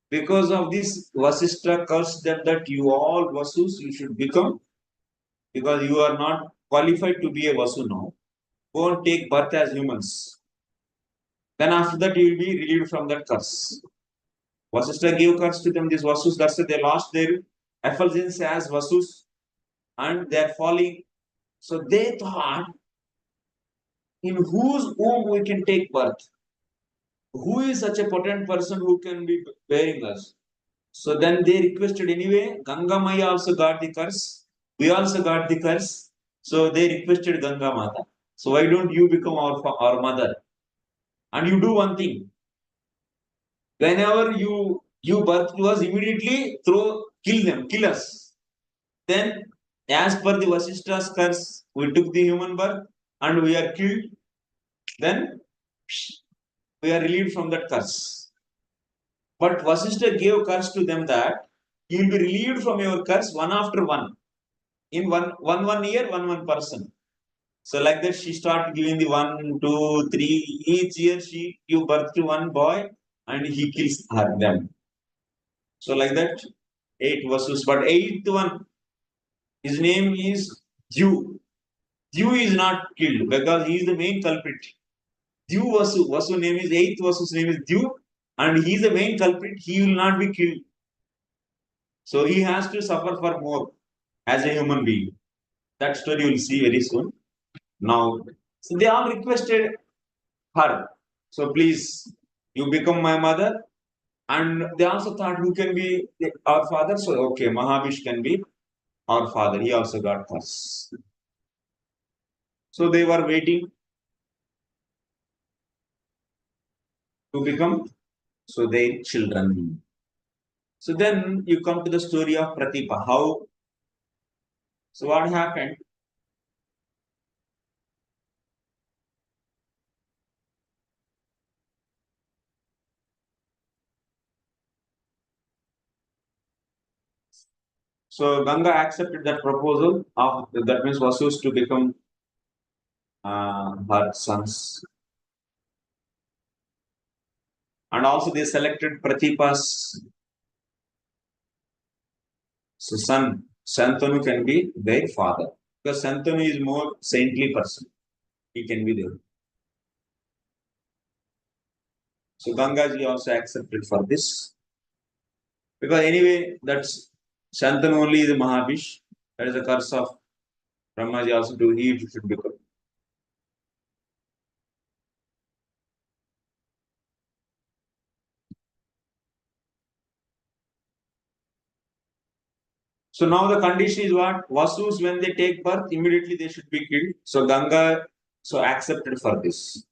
Because of this, Vasistha cursed them that you all Vasus, you should become, because you are not qualified to be a Vasu now. Go and take birth as humans. Then after that, you will be relieved from that curse. Vasistha gave curse to them, these Vasus, that's why they lost their effulgence as Vasus and they are falling. So they thought, in whose womb we can take birth? Who is such a potent person who can be bearing us? So then they requested anyway, Ganga Maya also got the curse. We also got the curse. So they requested Ganga Mata. So why don't you become our mother? And you do one thing. Whenever you birth to us, immediately kill us. Then, as per the Vasistha's curse, we took the human birth and we are killed. Then we are relieved from that curse. But Vasistha gave curse to them that you will be relieved from your curse one after one. In one year, one person. So like that, she started giving the 1, 2, 3. Each year she give birth to one boy, and he kills them. So like that, 8 Vasus. But 8th one, his name is Dew. Dew is not killed because he is the main culprit. Dew Vasu. Vasu name is 8th Vasu's name is Dew, and he is the main culprit. He will not be killed. So he has to suffer for more as a human being. That story you will see very soon. Now, so they all requested her. So please, you become my mother. And they also thought who can be our father. So okay, Mahabhish can be our father. He also got us. So they were waiting to become so their children. So then you come to the story of Pratipa. How? So what happened? So Ganga accepted that proposal of that means Vasus to become her sons, and also they selected Pratipa's son. Santanu can be their father because Santanu is more saintly person. He can be there. So Gangaji also accepted for this because anyway that's Santanu only is a Mahabhish. That is a curse of Brahmaji also to he should become. So now the condition is what? Vasus, when they take birth, immediately they should be killed. So Ganga so accepted for this.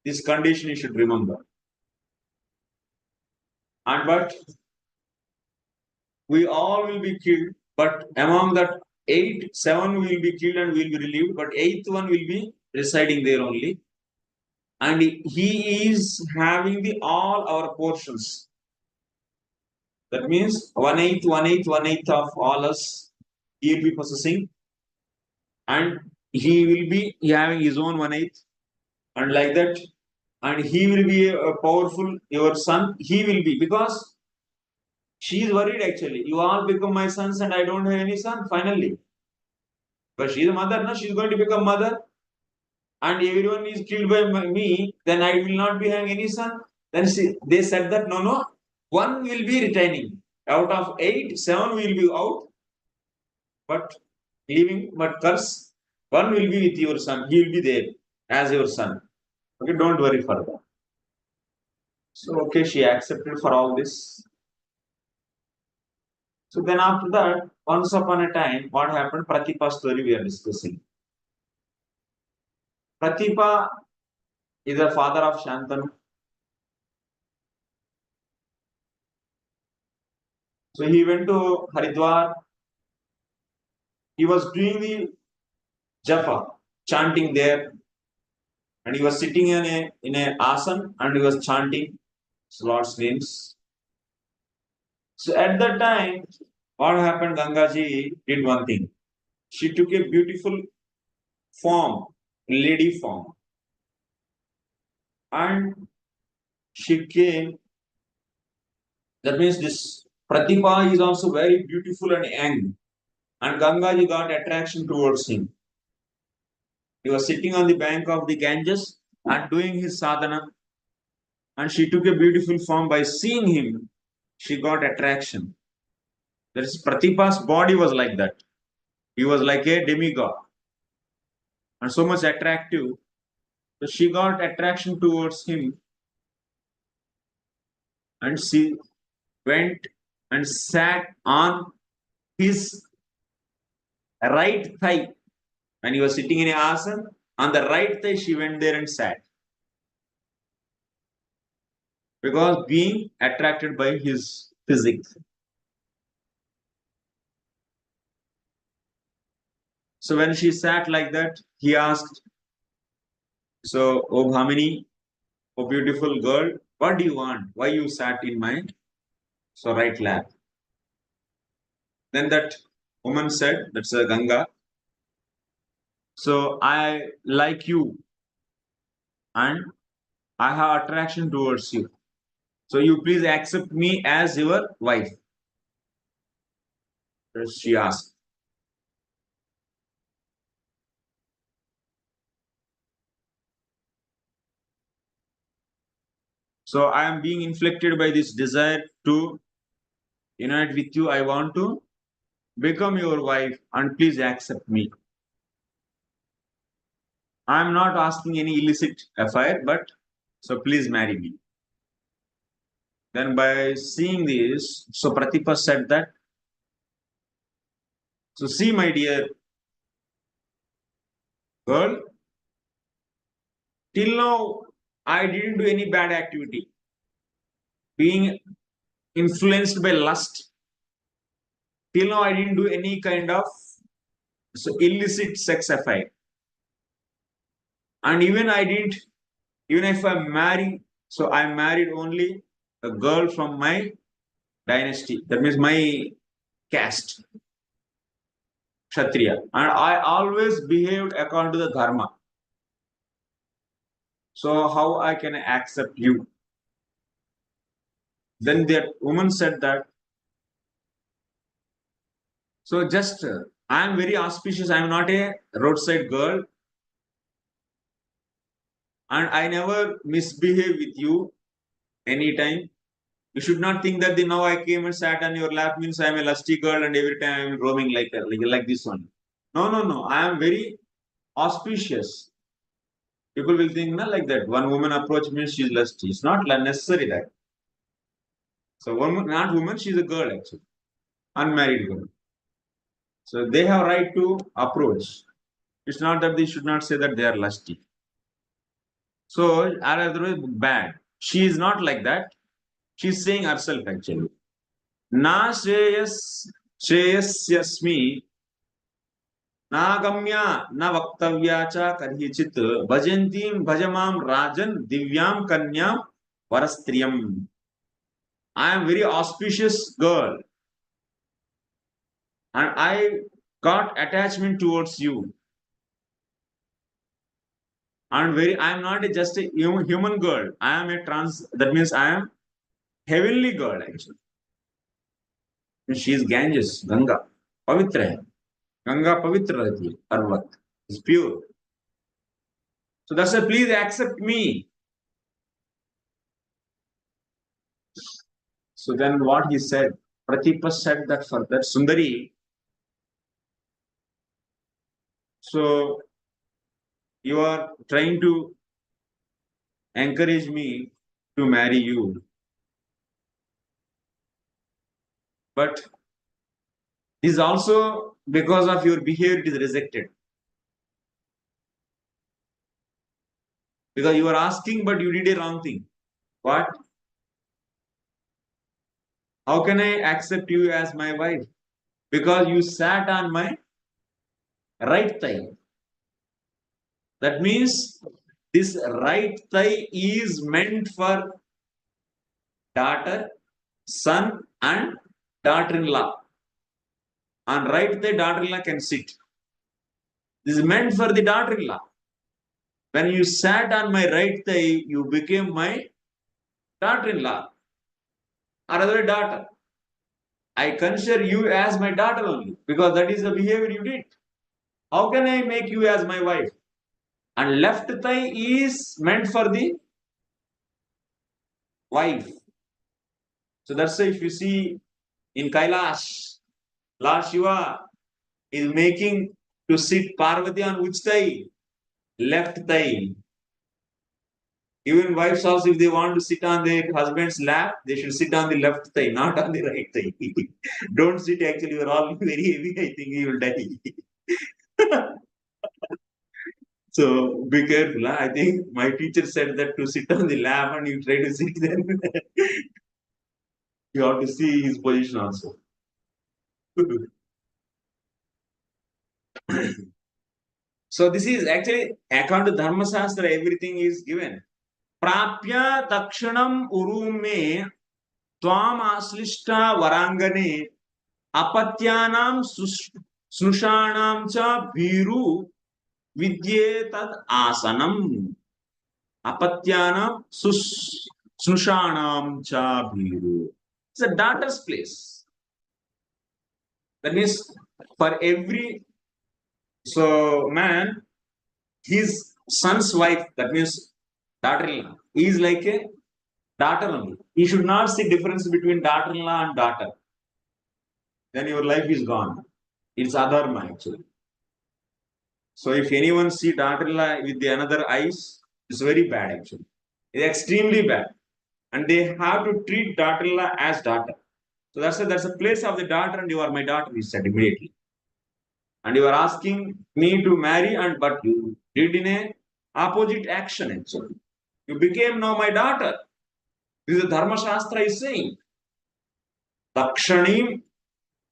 This condition you should remember. And but we all will be killed, but among that 8, 7 will be killed and will be relieved, but 8th one will be residing there only. And he is having the all our portions. That means 1/8, 1/8, 1/8 of all us he will be possessing, and he will be having his own 1/8, and like that, and he will be a powerful. Your son, he will be because she is worried actually. You all become my sons, and I don't have any son. Finally, but she is a mother. No, she is going to become mother, and everyone is killed by me. Then I will not be having any son. Then they said that no, no, one will be retaining. Out of 8, 7 will be out, but leaving, but curse, one will be with your son. He will be there as your son. Okay, don't worry for that. So, okay, she accepted for all this. So then after that, once upon a time, what happened? Pratipa story we are discussing. Pratipa is the father of Santanu. So he went to Haridwar. He was doing the japa, chanting there, and he was sitting in a asan and he was chanting Lord's names. So at that time, what happened? Gangaji did one thing. She took a beautiful form, lady form, and she came. That means this Pratipa is also very beautiful and young, and Gangaji got attraction towards him. He was sitting on the bank of the Ganges and doing his sadhana, and she took a beautiful form. By seeing him, she got attraction. That is, Pratipa's body was like that. He was like a demigod and so much attractive. So she got attraction towards him, and she went and sat on his right thigh. When he was sitting in a asan, on the right thigh, she went there and sat. Because being attracted by his physique. So when she sat like that, he asked, so, oh Bhamini, oh beautiful girl, what do you want? Why you sat in my right lap? Then that woman said, that's a Ganga. So I like you and I have attraction towards you. So you please accept me as your wife. She asked. So I am being inflicted by this desire to unite with you. I want to become your wife and please accept me. I am not asking any illicit affair, but so please marry me. Then by seeing this, so Pratipa said that, so see my dear girl, till now I didn't do any bad activity. Being influenced by lust, till now I didn't do any kind of illicit sex affair. And even I didn't, even if I marry, so I married only a girl from my dynasty. That means my caste, Kshatriya. And I always behaved according to the dharma. So how I can accept you? Then that woman said that, so just I am very auspicious. I am not a roadside girl. And I never misbehave with you anytime. You should not think that now I came and sat on your lap means I am a lusty girl and every time I am roaming like this one. No, no, no. I am very auspicious. People will think not like that. One woman approach means she is lusty. It's not necessary that. So one not woman, she is a girl actually, unmarried girl. So they have right to approach. It's not that they should not say that they are lusty. So otherwise bad. She is not like that. She's saying herself actually. Na Shreyasyasmi Nagamya na vaktavya cha karhichit bhajantim bhajamam rajan divyam kanyam varastriyam. I am very auspicious girl and I got attachment towards you. And I am not just a human girl. I am a that means I am heavenly girl actually. She is Ganges, Ganga, Pavitra hai. Ganga Pavitra रहती है, पर्वत is pure. So that's why please accept me. So then what he said, Pratipa said that for that Sundari, so you are trying to encourage me to marry you. But this is also because of your behavior it is rejected. Because you are asking but you did a wrong thing. What? How can I accept you as my wife? Because you sat on my right thigh. That means this right thigh is meant for daughter, son, and daughter-in-law. On right thigh, daughter-in-law can sit. This is meant for the daughter-in-law. When you sat on my right thigh, you became my daughter-in-law or other daughter. I consider you as my daughter only because that is the behavior you did. How can I make you as my wife? And left thigh is meant for the wife. So that's why if you see in Kailash, Lord Shiva is making to sit Parvati on which thigh? Left thigh. Even wives also, if they want to sit on their husband's lap, they should sit on the left thigh, not on the right thigh. Don't sit actually, you're all very heavy, I think you will die. So be careful. I think my teacher said that to sit on the lap and you try to sit there. You have to see his position also. So this is actually according to Dharma Shastra, everything is given. Prapya Dakshanam Urume Tvam Aslishta Varangane Apatyanam Snushanam Cha Bhiru Vidyetad asanam apatyanam snushanam cha bhiru. It's a daughter's place. That means for every man, his son's wife, that means daughter-in-law, is like a daughter only. He should not see difference between daughter-in-law and daughter. Then your life is gone. It's adharma actually. So if anyone see daughter-in-law with the another eyes, it's very bad actually. It's extremely bad. And they have to treat daughter-in-law as daughter. So that's a place of the daughter, and you are my daughter, he said immediately. And you are asking me to marry, and but you did in a opposite action actually. You became now my daughter. This is the Dharma Shastra is saying. Dakshanim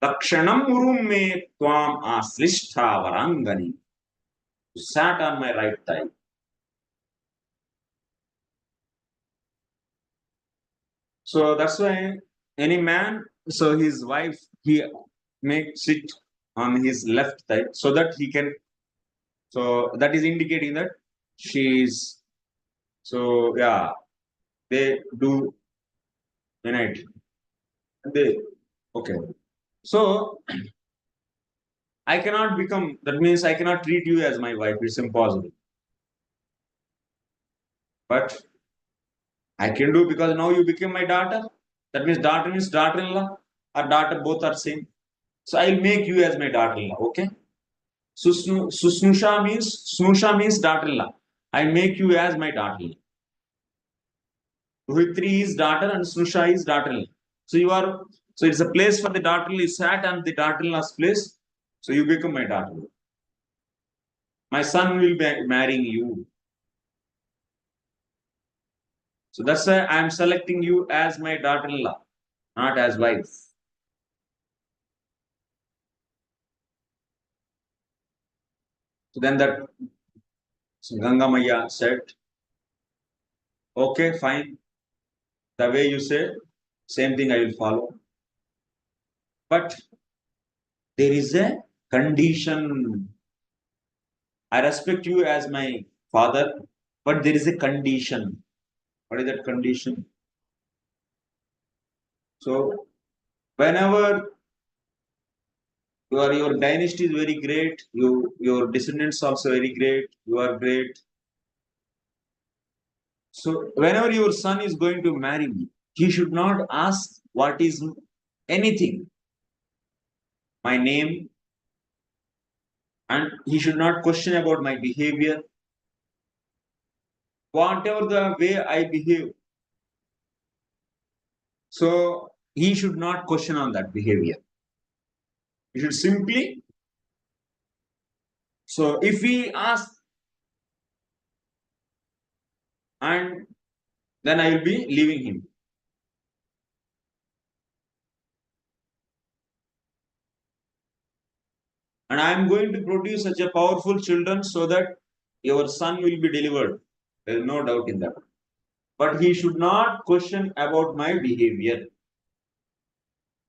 Dakshanam Urum me Tvam Aslishta Varangani. You sat on my right thigh. So that's why any man, so his wife, he makes sit on his left thigh so that he can, so that is indicating that she is, so yeah, they do unite. They, okay. So I cannot become, that means I cannot treat you as my wife. It's impossible. But I can do because now you became my daughter. That means daughter-in-law or daughter, both are same. So I'll make you as my daughter-in-law. Okay. Snusha means daughter-in-law. I make you as my daughter-in-law. Rohitri is daughter and Snusha is daughter-in-law. So you are, so it's a place for the daughter-in-law. You sat on the daughter-in-law's place. So you become my daughter-in-law. My son will be marrying you. So that's why I am selecting you as my daughter-in-law, not as wife. So then that Ganga Maya said, okay, fine. The way you say, same thing I will follow. But there is a condition. I respect you as my father, but there is a condition. What is that condition? So, whenever your dynasty is very great, your descendants also very great, you are great. So, whenever your son is going to marry me, he should not ask what is anything, my name, and he should not question about my behavior. Whatever the way I behave, so he should not question on that behavior. He should simply, so if he asks, and then I will be leaving him. And I am going to produce such a powerful children so that your son will be delivered. There is no doubt in that. But he should not question about my behavior.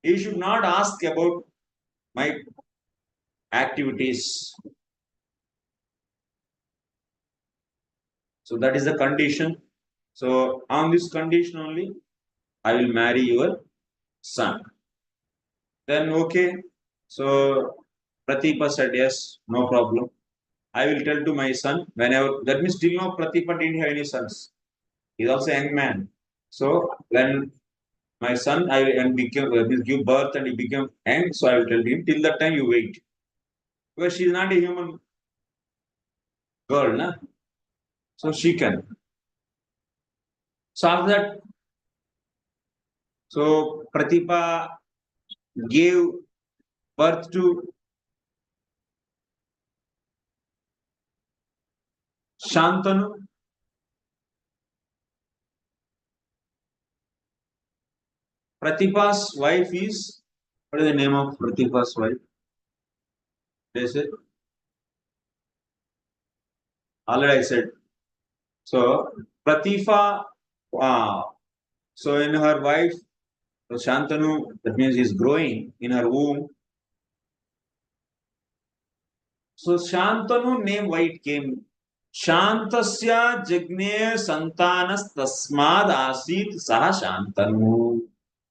He should not ask about my activities. So that is the condition. So on this condition only, I will marry your son. Then okay. So Pratipa said yes, no problem. I will tell to my son whenever. That means till now Pratipa didn't have any sons. He's also a young man. So when my son I will and become will give birth and he become young, so I will tell him till that time you wait. Because she is not a human girl, na? So she can. So after that, so Pratipa gave birth to Santanu. Pratipa's wife is, what is the name of Pratipa's wife? They said, already I said. So Pratipa, so in her wife, so Shantanu, that means is growing in her womb. So Shantanu name why it came. Shantasya jagne santanas tasmad asit saha Shantanu.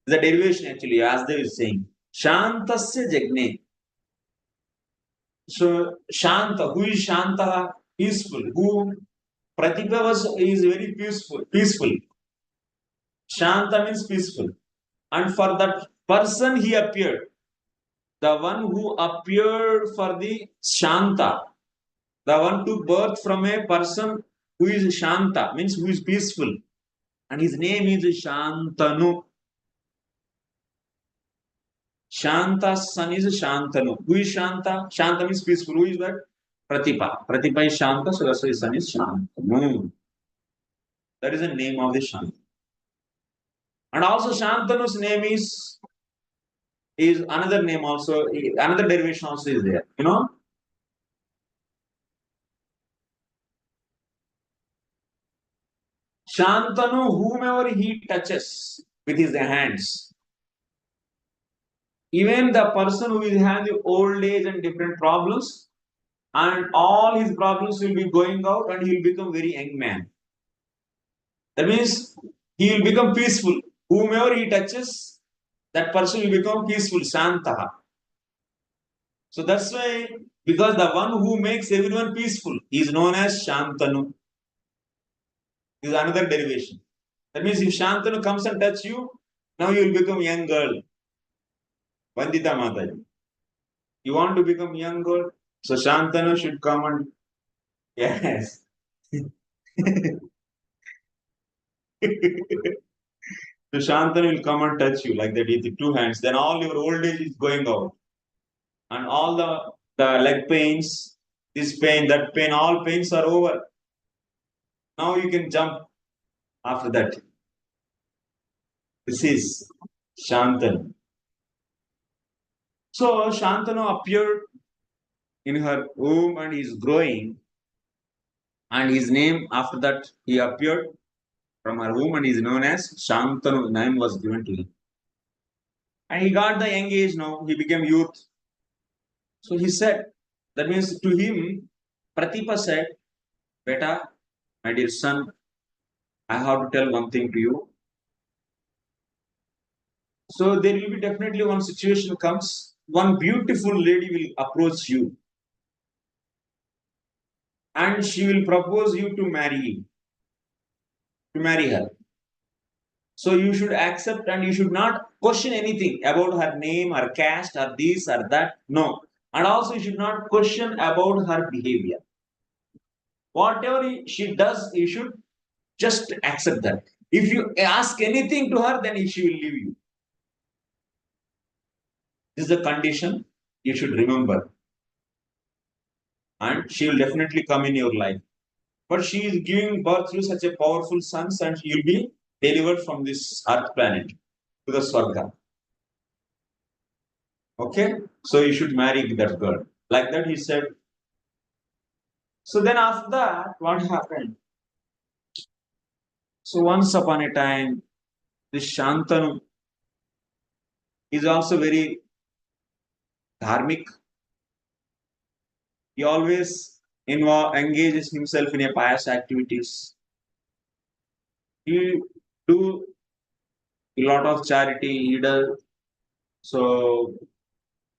The derivation actually, as they were saying. Shantasya jagne. So Shanta, who is Shanta? Peaceful. Who Pratipa is very peaceful. Peaceful. Shanta means peaceful. And for that person he appeared. The one who appeared for the Shanta. The one took birth from a person who is Shanta, means who is peaceful. And his name is Shantanu. Shanta's son is Shantanu. Who is Shanta? Shanta means peaceful. Who is that? Pratipa. Pratipa is Shanta, so that's why his son is Shantanu. That is the name of the Shanta. And also Shantanu's name is another name also, another derivation also is there. You know? Shantanu, whomever he touches with his hands, even the person who is having old age and different problems, and all his problems will be going out and he will become very young man. That means he will become peaceful. Whomever he touches, that person will become peaceful, Shantaha. So that's why, because the one who makes everyone peaceful is known as Shantanu. This is another derivation. That means if Shantanu comes and touch you, now you will become young girl. Vandita Mataji. You want to become young girl? So Shantanu should come and yes. So Shantanu will come and touch you like that with the two hands. Then all your old age is going out. And all the leg pains, this pain, that pain, all pains are over. Now you can jump after that. This is Shantanu. So Shantanu appeared in her womb and is growing. And his name after that he appeared from her womb and is known as Shantanu. Name was given to him. And he got the young age now. He became youth. So he said, that means to him, Pratipa said, Beta, my dear son, I have to tell one thing to you. So there will be definitely one situation comes, one beautiful lady will approach you and she will propose you to marry her. So you should accept and you should not question anything about her name, her caste, or this or that. No. And also you should not question about her behavior. Whatever she does, you should just accept that. If you ask anything to her, then she will leave you. This is a condition you should remember. And she will definitely come in your life. But she is giving birth to such a powerful sons and she will be delivered from this earth planet to the Swarga. Okay? So you should marry that girl. Like that he said. So then after that, what happened? So once upon a time, this Shantanu is also very dharmic. He always engages himself in a pious activities. He do a lot of charity. He does so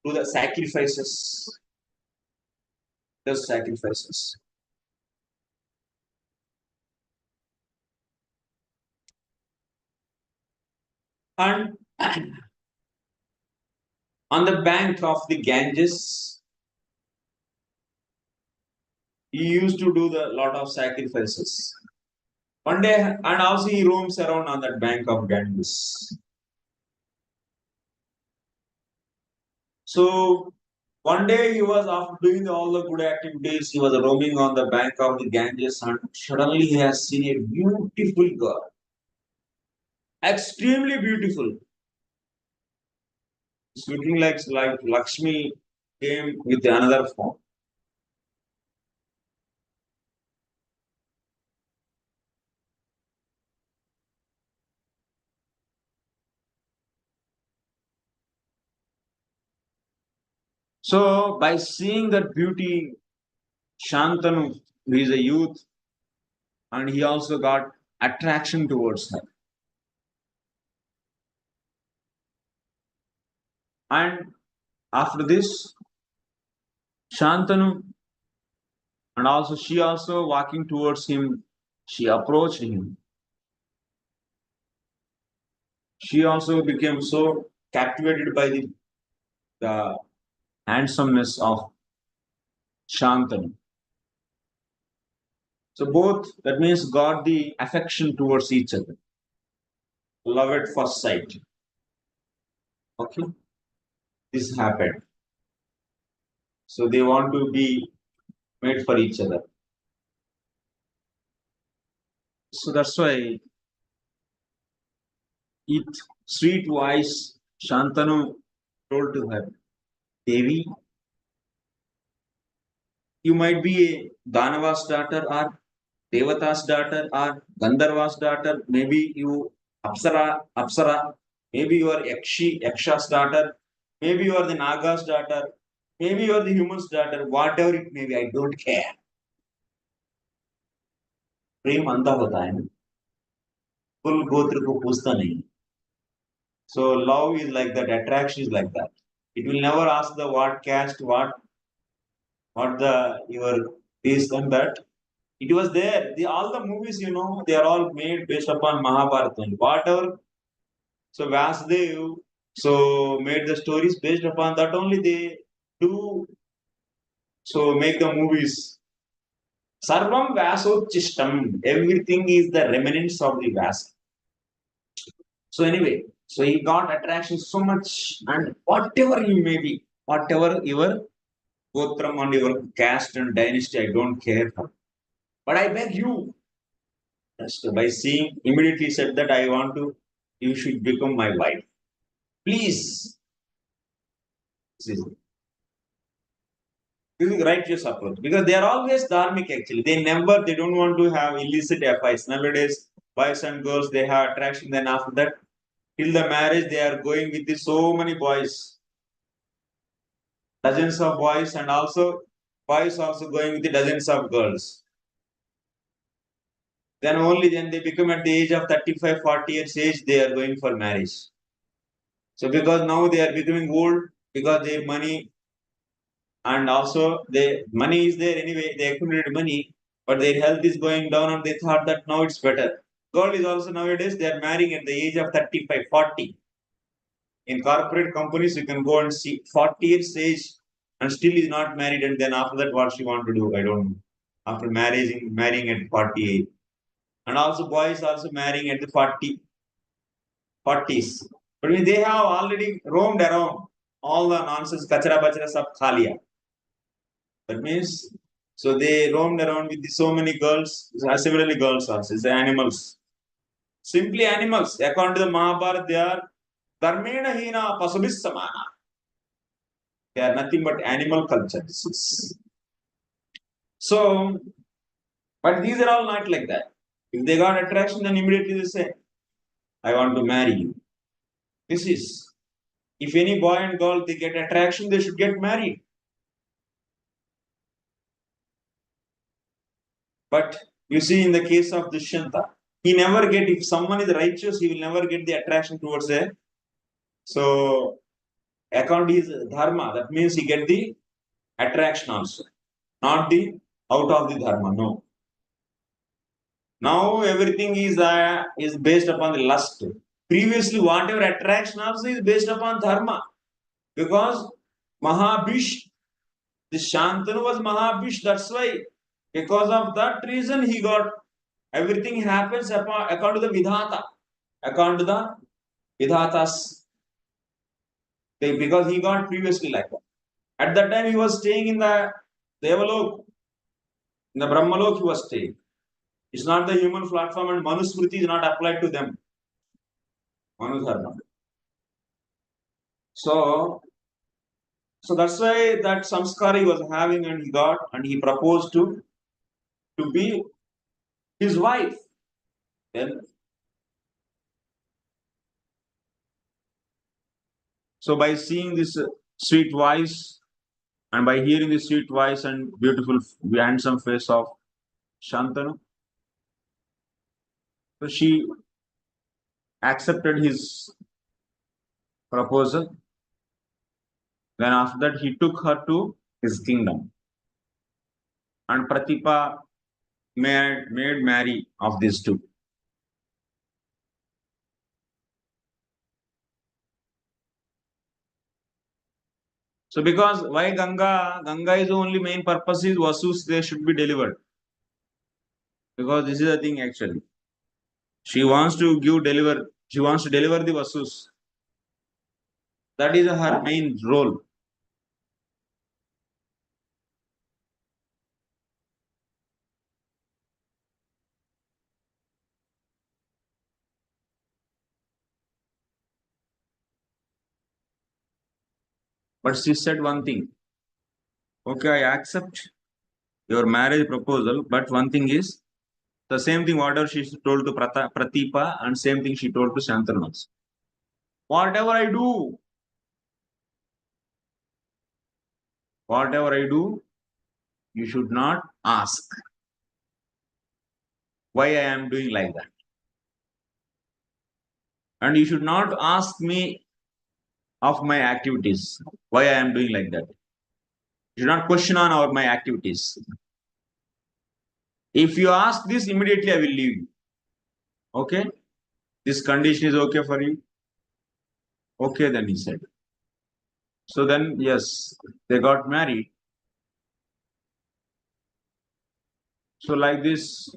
do the sacrifices. Does sacrifices. And on the bank of the Ganges, he used to do the lot of sacrifices. One day, and also he roams around on that bank of Ganges. So one day he was after doing all the good activities, he was roaming on the bank of the Ganges, and suddenly he has seen a beautiful girl, extremely beautiful. It's looking like Lakshmi came with another form. So by seeing that beauty, Shantanu, who is a youth, and he also got attraction towards her. And after this, Shantanu, and also she also walking towards him, she approached him. She also became so captivated by the handsomeness of Shantanu. So both, that means, got the affection towards each other. Love at first sight. Okay, this happened. So they want to be made for each other. So that's why it sweet voice Shantanu told to her, Devi, you might be a Danava's daughter or Devata's daughter or Gandharva's daughter, maybe you Apsara, maybe you are Yaksha's daughter, maybe you are the Naga's daughter, maybe you are the human's daughter, whatever it may be, I don't care. प्रेम अंधा होता है ना, कुल गोत्र को पूछता नहीं. So love is like that, attraction is like that. It will never ask the what caste, what the your this and that. It was there. All the movies, they are all made based upon Mahabharata. Whatever. So Vasudev made the stories based upon that only they do. So make the movies. Sarvam Vasochistam. Everything is the remnants of the Vas. So anyway, so he got attraction so much, and whatever you may be, whatever your Gotram and your caste and dynasty, I don't care for. But I beg you, just by seeing, immediately said that you should become my wife. Please. This is righteous approach. Because they are always dharmic actually. They don't want to have illicit affairs. Nowadays, boys and girls, they have attraction. Then after that, till the marriage, they are going with so many boys. Dozens of boys, and also boys also going with dozens of girls. Then only then they become at the age of 35, 40 years age, they are going for marriage. So because now they are becoming old, because their money, and also the money is there anyway, they accumulated money, but their health is going down and they thought that now it's better. Girl is also nowadays, they are marrying at the age of 35, 40. In corporate companies, you can go and see 40 years age and still is not married, and then after that, what she want to do, I don't know. After marrying at 48. And also boys also marrying at the 40s. But they have already roamed around all the nonsense, kachara bachara sab khaliya. That means, so they roamed around with so many girls, similarly girls also, it's animals. Simply animals. According to the Mahabharata, they are dharmena hina pasubis samana. They are nothing but animal culture. So, but these are all not like that. If they got attraction, then immediately they say, I want to marry you. This is, if any boy and girl, they get attraction, they should get married. But you see, in the case of Dushyanta, he never get, if someone is righteous, he will never get the attraction towards a. So, according to his dharma, that means he get the attraction also, not the out of the dharma. No. Now everything is based upon the lust. Previously, whatever attraction also is based upon dharma, because Mahabhish, the Shantanu was Mahabhish. That's why, because of that reason, he got everything happens according to the Vidhata, according to the Vidhatas, because he got previously like that. At that time, he was staying in the Devalok, in the Brahmalok, he was staying. It's not the human platform, and Manusmriti is not applied to them. Manudharma. So that's why that samskara he was having, and he got, and he proposed to be his wife. Then, so by seeing this sweet voice, And by hearing the sweet voice and beautiful, handsome face of Santanu, so she accepted his proposal. Then after that, he took her to his kingdom. And Pratipa made marry of these two. So because why Ganga? Ganga is the only main purpose is Vasus, they should be delivered. Because this is the thing actually. She wants to deliver the Vasus. That is her main role. But she said one thing. Okay, I accept your marriage proposal, but one thing is the same thing whatever she told to Pratipa and same thing she told to Santanu. Whatever I do, you should not ask why I am doing like that. And you should not ask me of my activities, why I am doing like that. You should not question on my activities. If you ask this, immediately I will leave you. Okay? This condition is okay for you? Okay, then he said. So then, yes, they got married. So like this,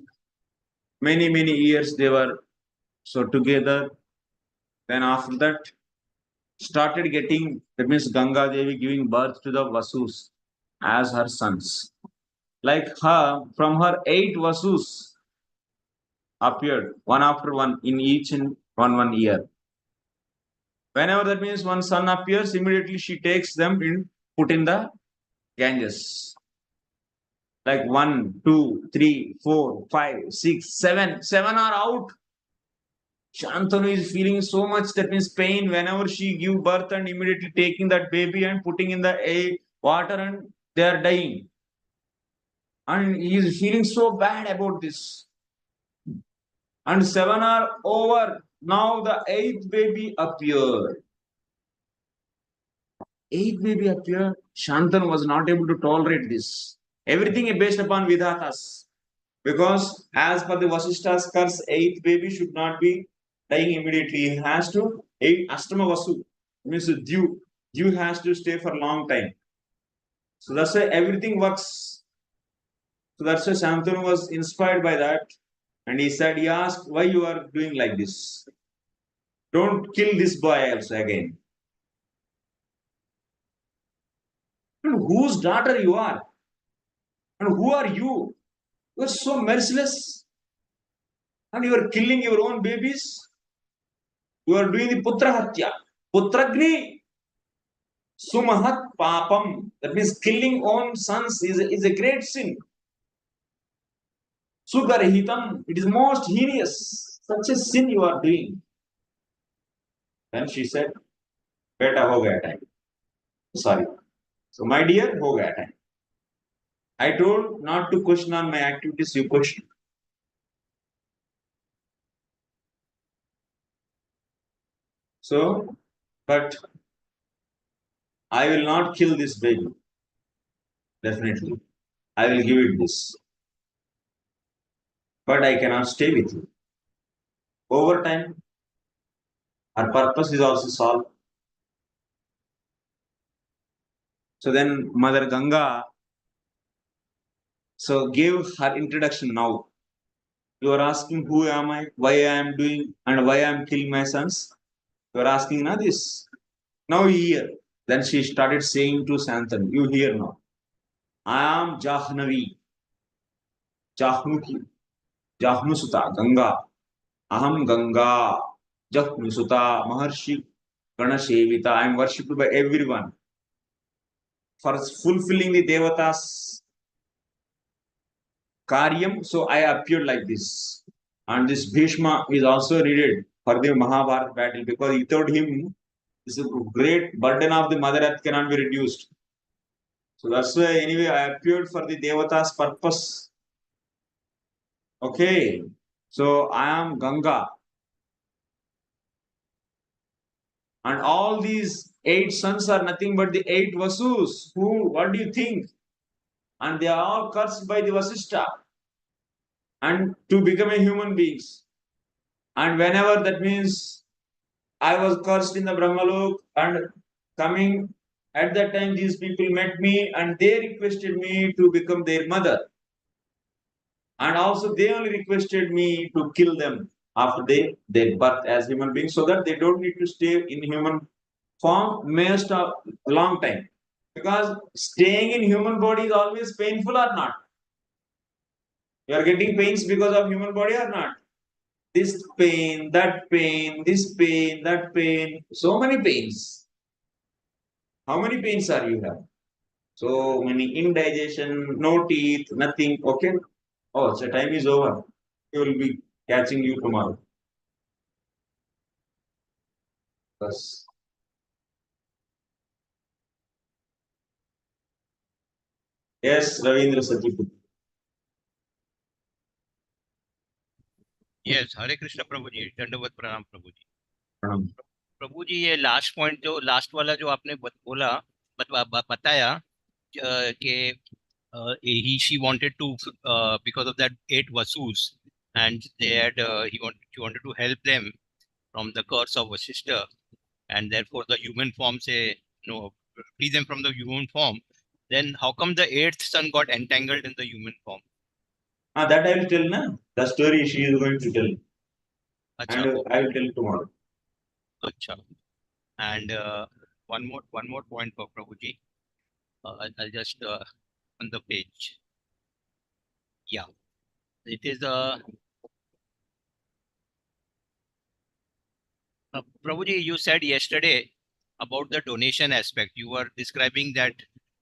many years they were so together. Then after that, started getting, that means Ganga Devi giving birth to the Vasus as her sons. Like her, from her 8 Vasus appeared, one after one in each in one year. Whenever that means one son appears, immediately she takes them in, put in the Ganges. Like 1, 2, 3, 4, 5, 6, 7. 7 are out. Shantanu is feeling so much, that means pain whenever she give birth and immediately taking that baby and putting in the water and they are dying. And he is feeling so bad about this. And 7 are over. Now the 8th baby appeared. 8th baby appeared. Shantanu was not able to tolerate this. Everything is based upon Vidhatas. Because as per the Vasistha's curse, 8th baby should not be dying immediately. He has to, Astama Vasu, means due has to stay for a long time. So that's why everything works. So that's why Santanu was inspired by that. And he asked, why you are doing like this? Don't kill this boy also again. And whose daughter you are? And who are you? You are so merciless. And you are killing your own babies. You are doing the putra hatya. Putragni sumahat papam. That means killing own sons is a great sin. Sugarahitam. It is most heinous. Such a sin you are doing. Then she said, Beta ho gaya time. Sorry. So my dear, ho gaya time. I told not to question on my activities, you question. So, but I will not kill this baby. Definitely. I will give it this. But I cannot stay with you. Over time, her purpose is also solved. So then Mother Ganga gave her introduction now. You are asking who am I, why I am doing, and why I am killing my sons. You are asking now this. Now hear. Then she started saying to Santanu, you hear now. I am Jahnavi. Jahnuki. Jahnusuta. Ganga. Aham Ganga. Jahnusuta. Maharshi. Ganashevita. I am worshipped by everyone. For fulfilling the Devatas Karyam, so I appeared like this. And this Bhishma is also needed for the Mahabharata battle because without him, this great burden of the mother earth cannot be reduced. So that's why anyway I appeared for the Devata's purpose. Okay. So I am Ganga. And all these 8 sons are nothing but the 8 Vasus. Who, what do you think? And they are all cursed by the Vasistha and to become a human beings. And whenever that means I was cursed in the Brahmalok and coming at that time, these people met me and they requested me to become their mother. And also they only requested me to kill them after their birth as human beings so that they don't need to stay in human form most of a long time. Because staying in human body is always painful or not? You are getting pains because of human body or not? This pain, that pain, this pain, that pain, so many pains. How many pains are you have? So many indigestion, no teeth, nothing. Okay. Oh, so time is over. We will be catching you tomorrow. Yes. Yes, Ravindra Satipur. Yes, Hare Krishna प्रभु जी, दंडवत प्रणाम प्रभु जी। प्रणाम। प्रभु जी ये last point जो last वाला जो आपने बोला बताया कि she wanted to because of that 8 Vasus and they had she wanted to help them from the curse of Vasistha and therefore the human form say free them from the human form. Then how come the 8th son got entangled in the human form? That I will tell now. The story she is going to tell. Achha. And I will tell tomorrow. Achha. And one more point for Prabhuji. I'll just on the page. Yeah, it is Prabhuji, you said yesterday about the donation aspect. You were describing that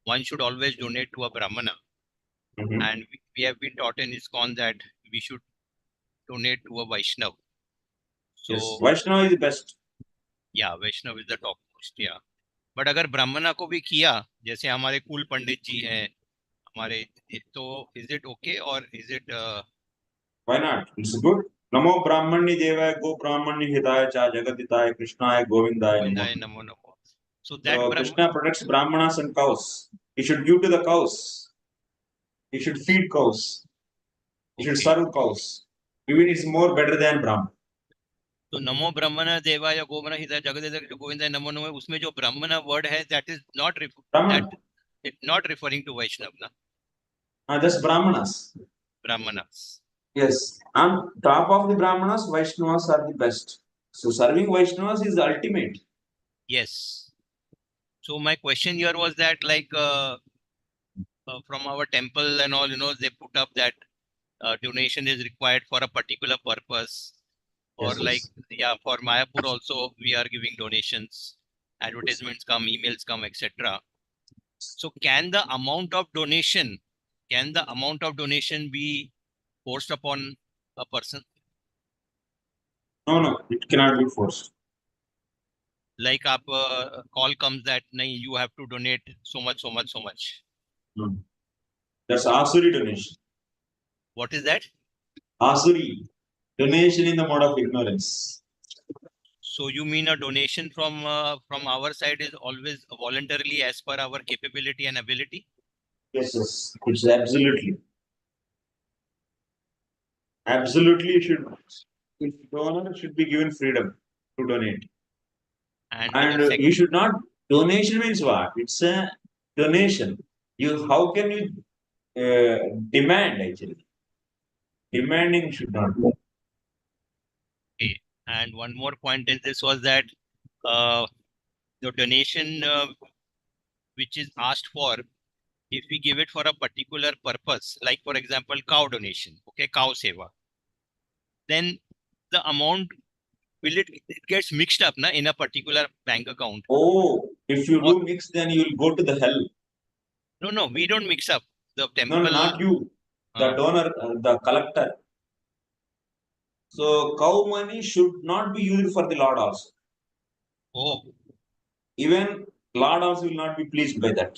one should always donate to a Brahmana. And we have been taught in ISKCON that we should donate to a Vaishnav. So yes, Vaishnav is the best. Yeah, Vaishnav is the topmost. Yeah. But अगर ब्राह्मणा को भी किया जैसे हमारे कुल पंडित जी हैं हमारे तो is it okay or is it why not? It's good. Namo Brahmani Devaya Go Brahmani Hidaya Cha Jagatitaya Krishnaya Govindaya Namo Namo. So that Krishna protects Brahmanas and cows. He should give to the cows. He should feed cows. He should serve cows. Even it's more better than Brahman. तो नमो ब्रह्मण देवाय गोमन हिताय जगत गोविंदाय नमो नमः उसमें जो ब्राह्मण word है that is not referring to Vaishnav na. That's Brahmanas. Brahmanas. Yes. On top of the Brahmanas, Vaishnavas are the best. So serving Vaishnavas is the ultimate. Yes. So my question here was that like from our temple and all, they put up that donation is required for a particular purpose. Or yes, like, yeah, for Mayapur also, we are giving donations, advertisements come, emails come, etc. So can the amount of donation be forced upon a person? No, it cannot be forced. Like a call comes that you have to donate so much. That's Asuri donation. What is that? Asuri. Donation in the mode of ignorance. So you mean a donation from our side is always voluntarily as per our capability and ability? Yes. It's absolutely. Absolutely donor should be given freedom to donate. And you should not, donation means what? It's a donation. How can you demand actually? Demanding should not be. Okay. And one more point in this was that the donation which is asked for, if we give it for a particular purpose, like for example, cow donation, okay, cow seva, then the amount it gets mixed up in a particular bank account. Oh, if you do mix, then you will go to the hell. No, we don't mix up. The temple. No, not you. The donor, the collector. So cow money should not be used for the Lord also. Oh. Even Lord also will not be pleased by that.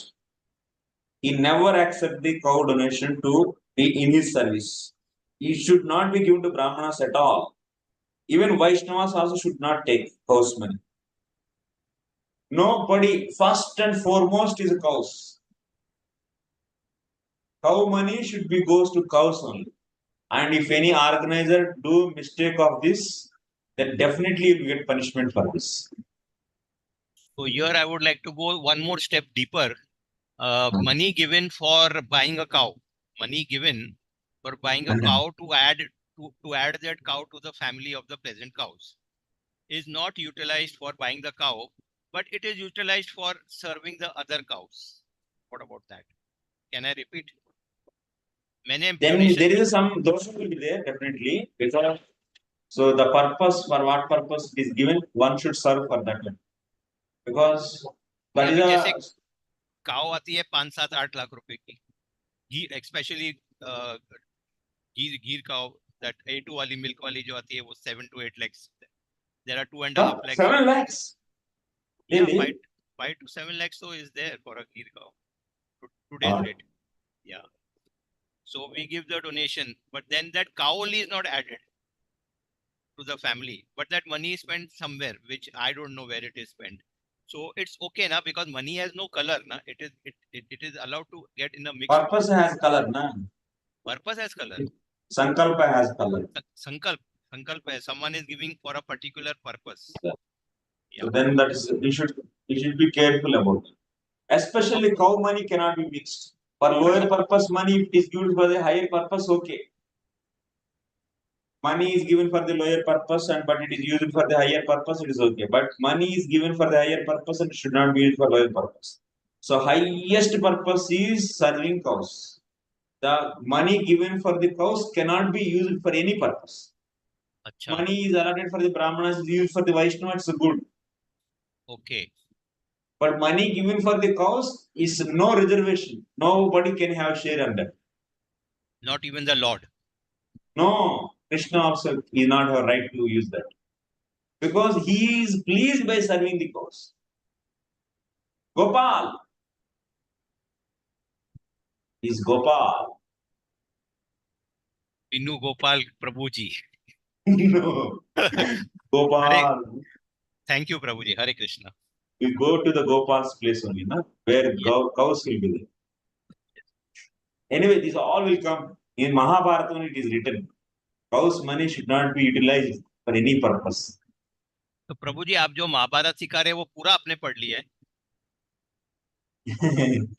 he never accept the cow donation to be in his service. He should not be given to Brahmanas at all. Even Vaishnavas also should not take cows money. Nobody, first and foremost, is cows. Cow money should be goes to cows only. And if any organizer do mistake of this, then definitely you will get punishment for this. So here I would like to go one more step deeper. Money given for buying a cow. Money given for buying a cow to add that cow to the family of the present cows is not utilized for buying the cow, but it is utilized for serving the other cows. What about that? Can I repeat? Then there is some dosha will be there definitely, because so the purpose, for what purpose it is given, one should serve for that one. Because that is a cow आती है 5-7-8 लाख रुपए की, especially ghee cow, that A2 वाली milk वाली जो आती है वो 7 to 8 lakhs. There are 2.5 lakhs. 7 lakhs. Yeah, 5 to 7 lakhs so is there for a ghee cow. Today's rate. Yeah. So we give the donation, but then that cow only is not added to the family, but that money is spent somewhere, which I don't know where it is spent. So it's okay now, because money has no color. Na? It is allowed to get in a mix. Purpose has color, na? Purpose has color. Sankalpa has color. Sankalpa. Someone is giving for a particular purpose. Yeah. So then that is, we should be careful about it. Especially cow money cannot be mixed. For lower purpose money, if it is used for the higher purpose, okay. Money is given for the lower purpose, but it is used for the higher purpose, it is okay. But money is given for the higher purpose and should not be used for lower purpose. So highest purpose is serving cows. The money given for the cows cannot be used for any purpose. Achha. Money is allotted for the Brahmanas, is used for the Vaishnavas, it's good. Okay. But money given for the cows is no reservation. Nobody can have share under. Not even the Lord. No, Krishna also is not have right to use that. Because he is pleased by serving the cows. Gopal is Gopal. Venu Gopal Prabhuji. No. Gopal. Thank you, Prabhuji. Hare Krishna. We go to the Gopal's place only, na? Where cows will be there. Anyway, this all will come. In Mahabharata when it is written, cows' money should not be utilized for any purpose. तो प्रभु जी आप जो महाभारत सिखा रहे हैं वो पूरा आपने पढ़ लिया है?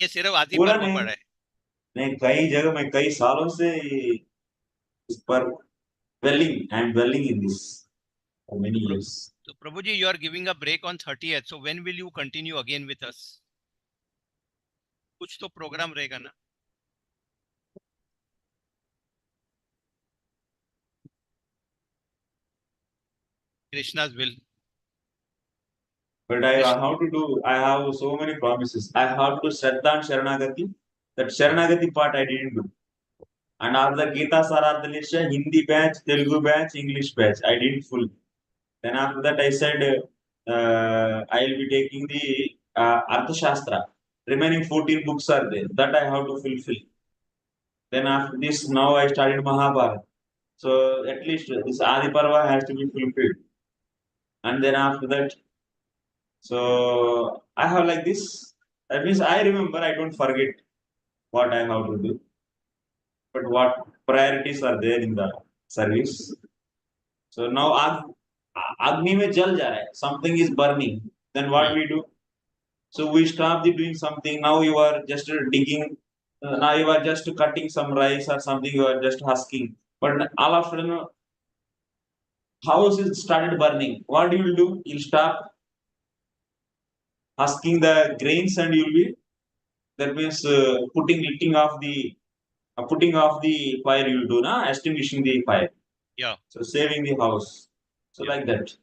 ये सिर्फ आदि पर्व पढ़ा है? नहीं, कई जगह मैं कई सालों से इस पर dwelling in this for many years. So Prabhu ji, you are giving a break on 30th. So when will you continue again with us? कुछ तो program रहेगा ना? Krishna's will. But I have to do, I have so many promises. I have to Shraddha and Sharanagati. That Sharanagati part I didn't do. And after Gita Saradhanisha, Hindi batch, Telugu batch, English batch, I did full. Then after that, I said I will be taking the Arthashastra. Remaining 14 books are there. That I have to fulfill. Then after this, now I started Mahabharata. So at least this Adi Parva has to be fulfilled. And then after that, so I have like this. That means I remember, I don't forget what I have to do. But what priorities are there in the service. So now Agni mein jal ja raha hai. Something is burning. Then what we do? So we stop the doing something. Now you are just digging. Now you are just cutting some rice or something. You are just husking. But all of a sudden, house is started burning. What you will do? You'll stop husking the grains and you'll be. That means putting off the fire. You'll do na extinguishing the fire. Yeah. So saving the house. So like that.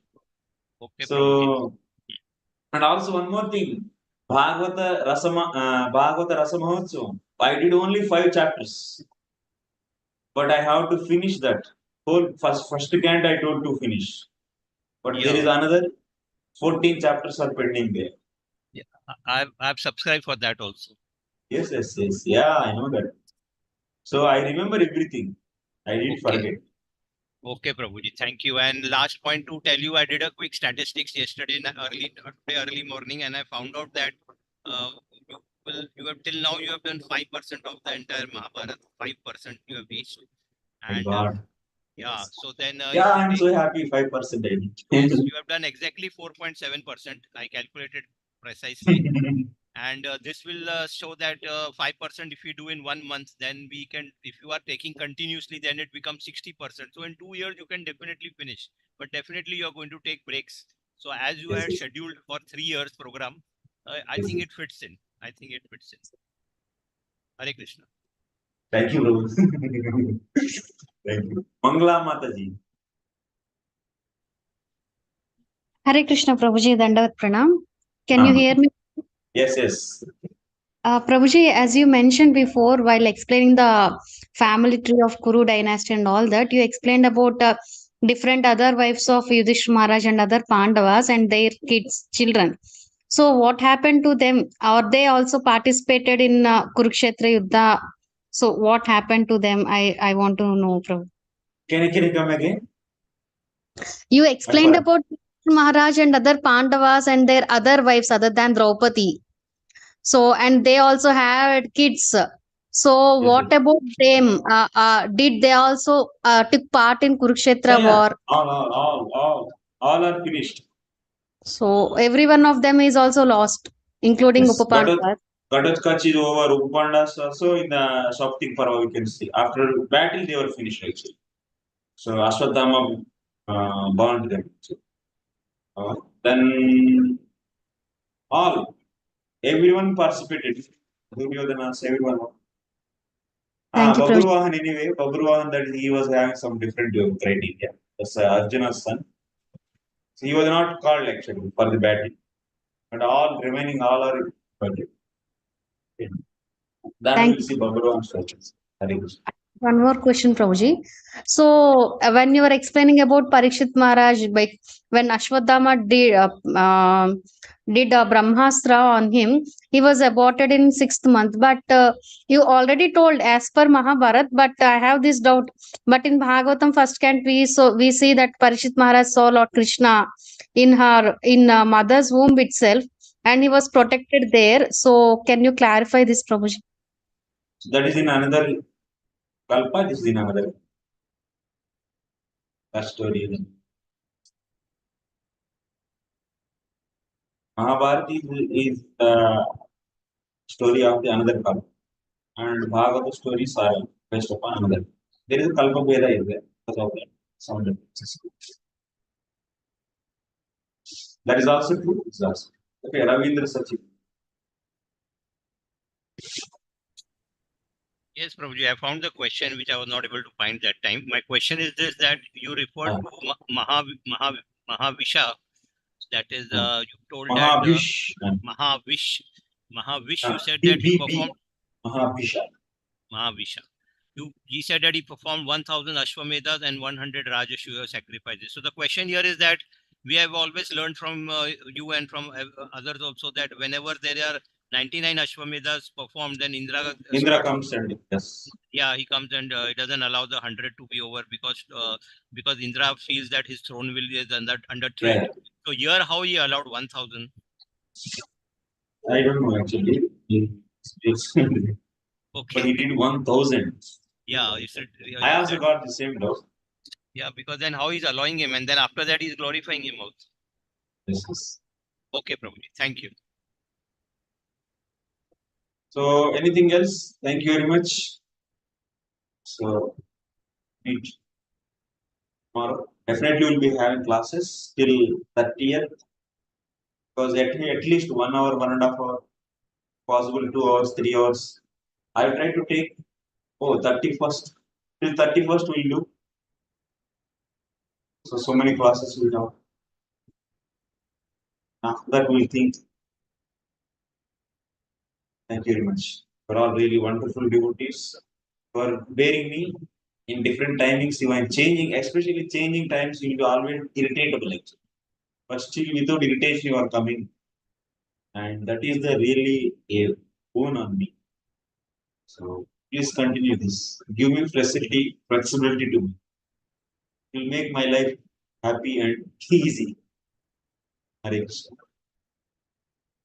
Okay. So and also one more thing. Bhagavata Rasamahotsavam. I did only 5 chapters. But I have to finish that. Whole first can't I told to finish. But there is another 14 chapters are pending there. Yeah, I've subscribed for that also. Yes, yes, yes. Yeah, I know that. So I remember everything. I didn't Okay. forget. Okay, Prabhuji, thank you. And last point to tell you, I did a quick statistics yesterday today early morning, and I found out that uh, you have till now you have done 5% of the entire Mahabharata. 5% you have reached, My and God. yeah. So then, Yeah, if you I'm take so happy. 5% I yes, did. you have done exactly 4.7%. I calculated precisely. And this will show that 5% if you do in 1 month, then we can, if you are taking continuously, then it becomes 60%. So in 2 years you can definitely finish, but definitely you are going to take breaks. So as you Yes, had yes, scheduled for 3 years program, I yes, think yes. it fits in. I think it fits in. Hare Krishna. Thank you, bro. Thank you. Mangala Mataji. Hare Krishna Prabhuji, Dandavat Pranam. Can you Ah, hear me? yes, yes. Prabhuji, as you mentioned before, while explaining the family tree of Kuru dynasty and all that, you explained about different other wives of Yudhishthira Maharaj and other Pandavas and their kids, children. So, what happened to them? Or they also participated in Kurukshetra Yuddha? So, what happened to them? I want to know, Prabhu. Can you come again? You I explained forgot. about Maharaj and other Pandavas and their other wives other than Draupadi. So, and they also had kids. So, Yes, what yes. about them? Did they also took part in Yeah, Kurukshetra yeah. war? All are finished. So, every one of them is also lost, including Yes. Upapandavas. Ghatotkach is over. Upandas also in the Shakti Parva we can see. After battle they were finished actually. So Ashwatthama burned them. So, then all everyone participated. Duryodhana's everyone. Thank you, Prabhu. Babruvahan anyway. Babruvahan that he was having some different criteria. That's Arjuna's son. So he was not called actually for the battle, but all remaining all are. Battle. Then we Thank will see Babruvahan's stories. Hare Krishna. One more question, Prabhuji. So, when you were explaining about Parikshit Maharaj, like when Ashwadhama did Brahmastra on him, he was aborted in 6th month. But you already told as per Mahabharat, but I have this doubt. But in Bhagavatam first can't we see that Parikshit Maharaj saw Lord Krishna in mother's womb itself, and he was protected there. So, can you clarify this, Prabhuji? So that is in another Kalpa. This is in another story. Mahabharata is the story of the another Kalpa, and Bhagavata stories are based upon another. There is a Kalpa Veda is there because of that. Some differences. That is also true. It's also okay. Ravindra Sachin. Yes, Prabhuji, I found the question which I was not able to find that time. My question is this, that you referred Ah, to Mahavisha, that is, ah. you told that Mahabhish. Mahavish, you said that he B. performed Mahabhisha. Mahavisha. He said that he performed 1,000 Ashwamedas and 100 Rajasuya sacrifices. So the question here is that we have always learned from you and from others also that whenever there are 99 Ashwamedas performed, then Indra Indra starts. comes and yes. Yeah, he comes and he doesn't allow the 100 to be over because Indra feels that his throne will be under threat. Yeah. So here, how he allowed 1,000? I don't know actually. But Okay. he did 1,000. Yeah, you said I you also said got the same doubt. yeah, because then how he's allowing him, and then after that he's glorifying him also. Yes, yes. Okay, Prabhuji, thank you. So anything else? Thank you very much. So meet tomorrow. Definitely we'll be having classes till 30th because at least 1 hour, 1.5 hour, possible 2 hours, 3 hours. I'll try to take 31st. Till 31st we'll do. So many classes we'll have. After that we'll think. Thank you very much. For all really wonderful devotees for bearing me in different timings, even changing, especially changing times, you'll be always irritable actually. But still without irritation you are coming. And that is the really a boon on me. So please continue this. Give me flexibility to me. It will make my life happy and easy. Hare Krishna.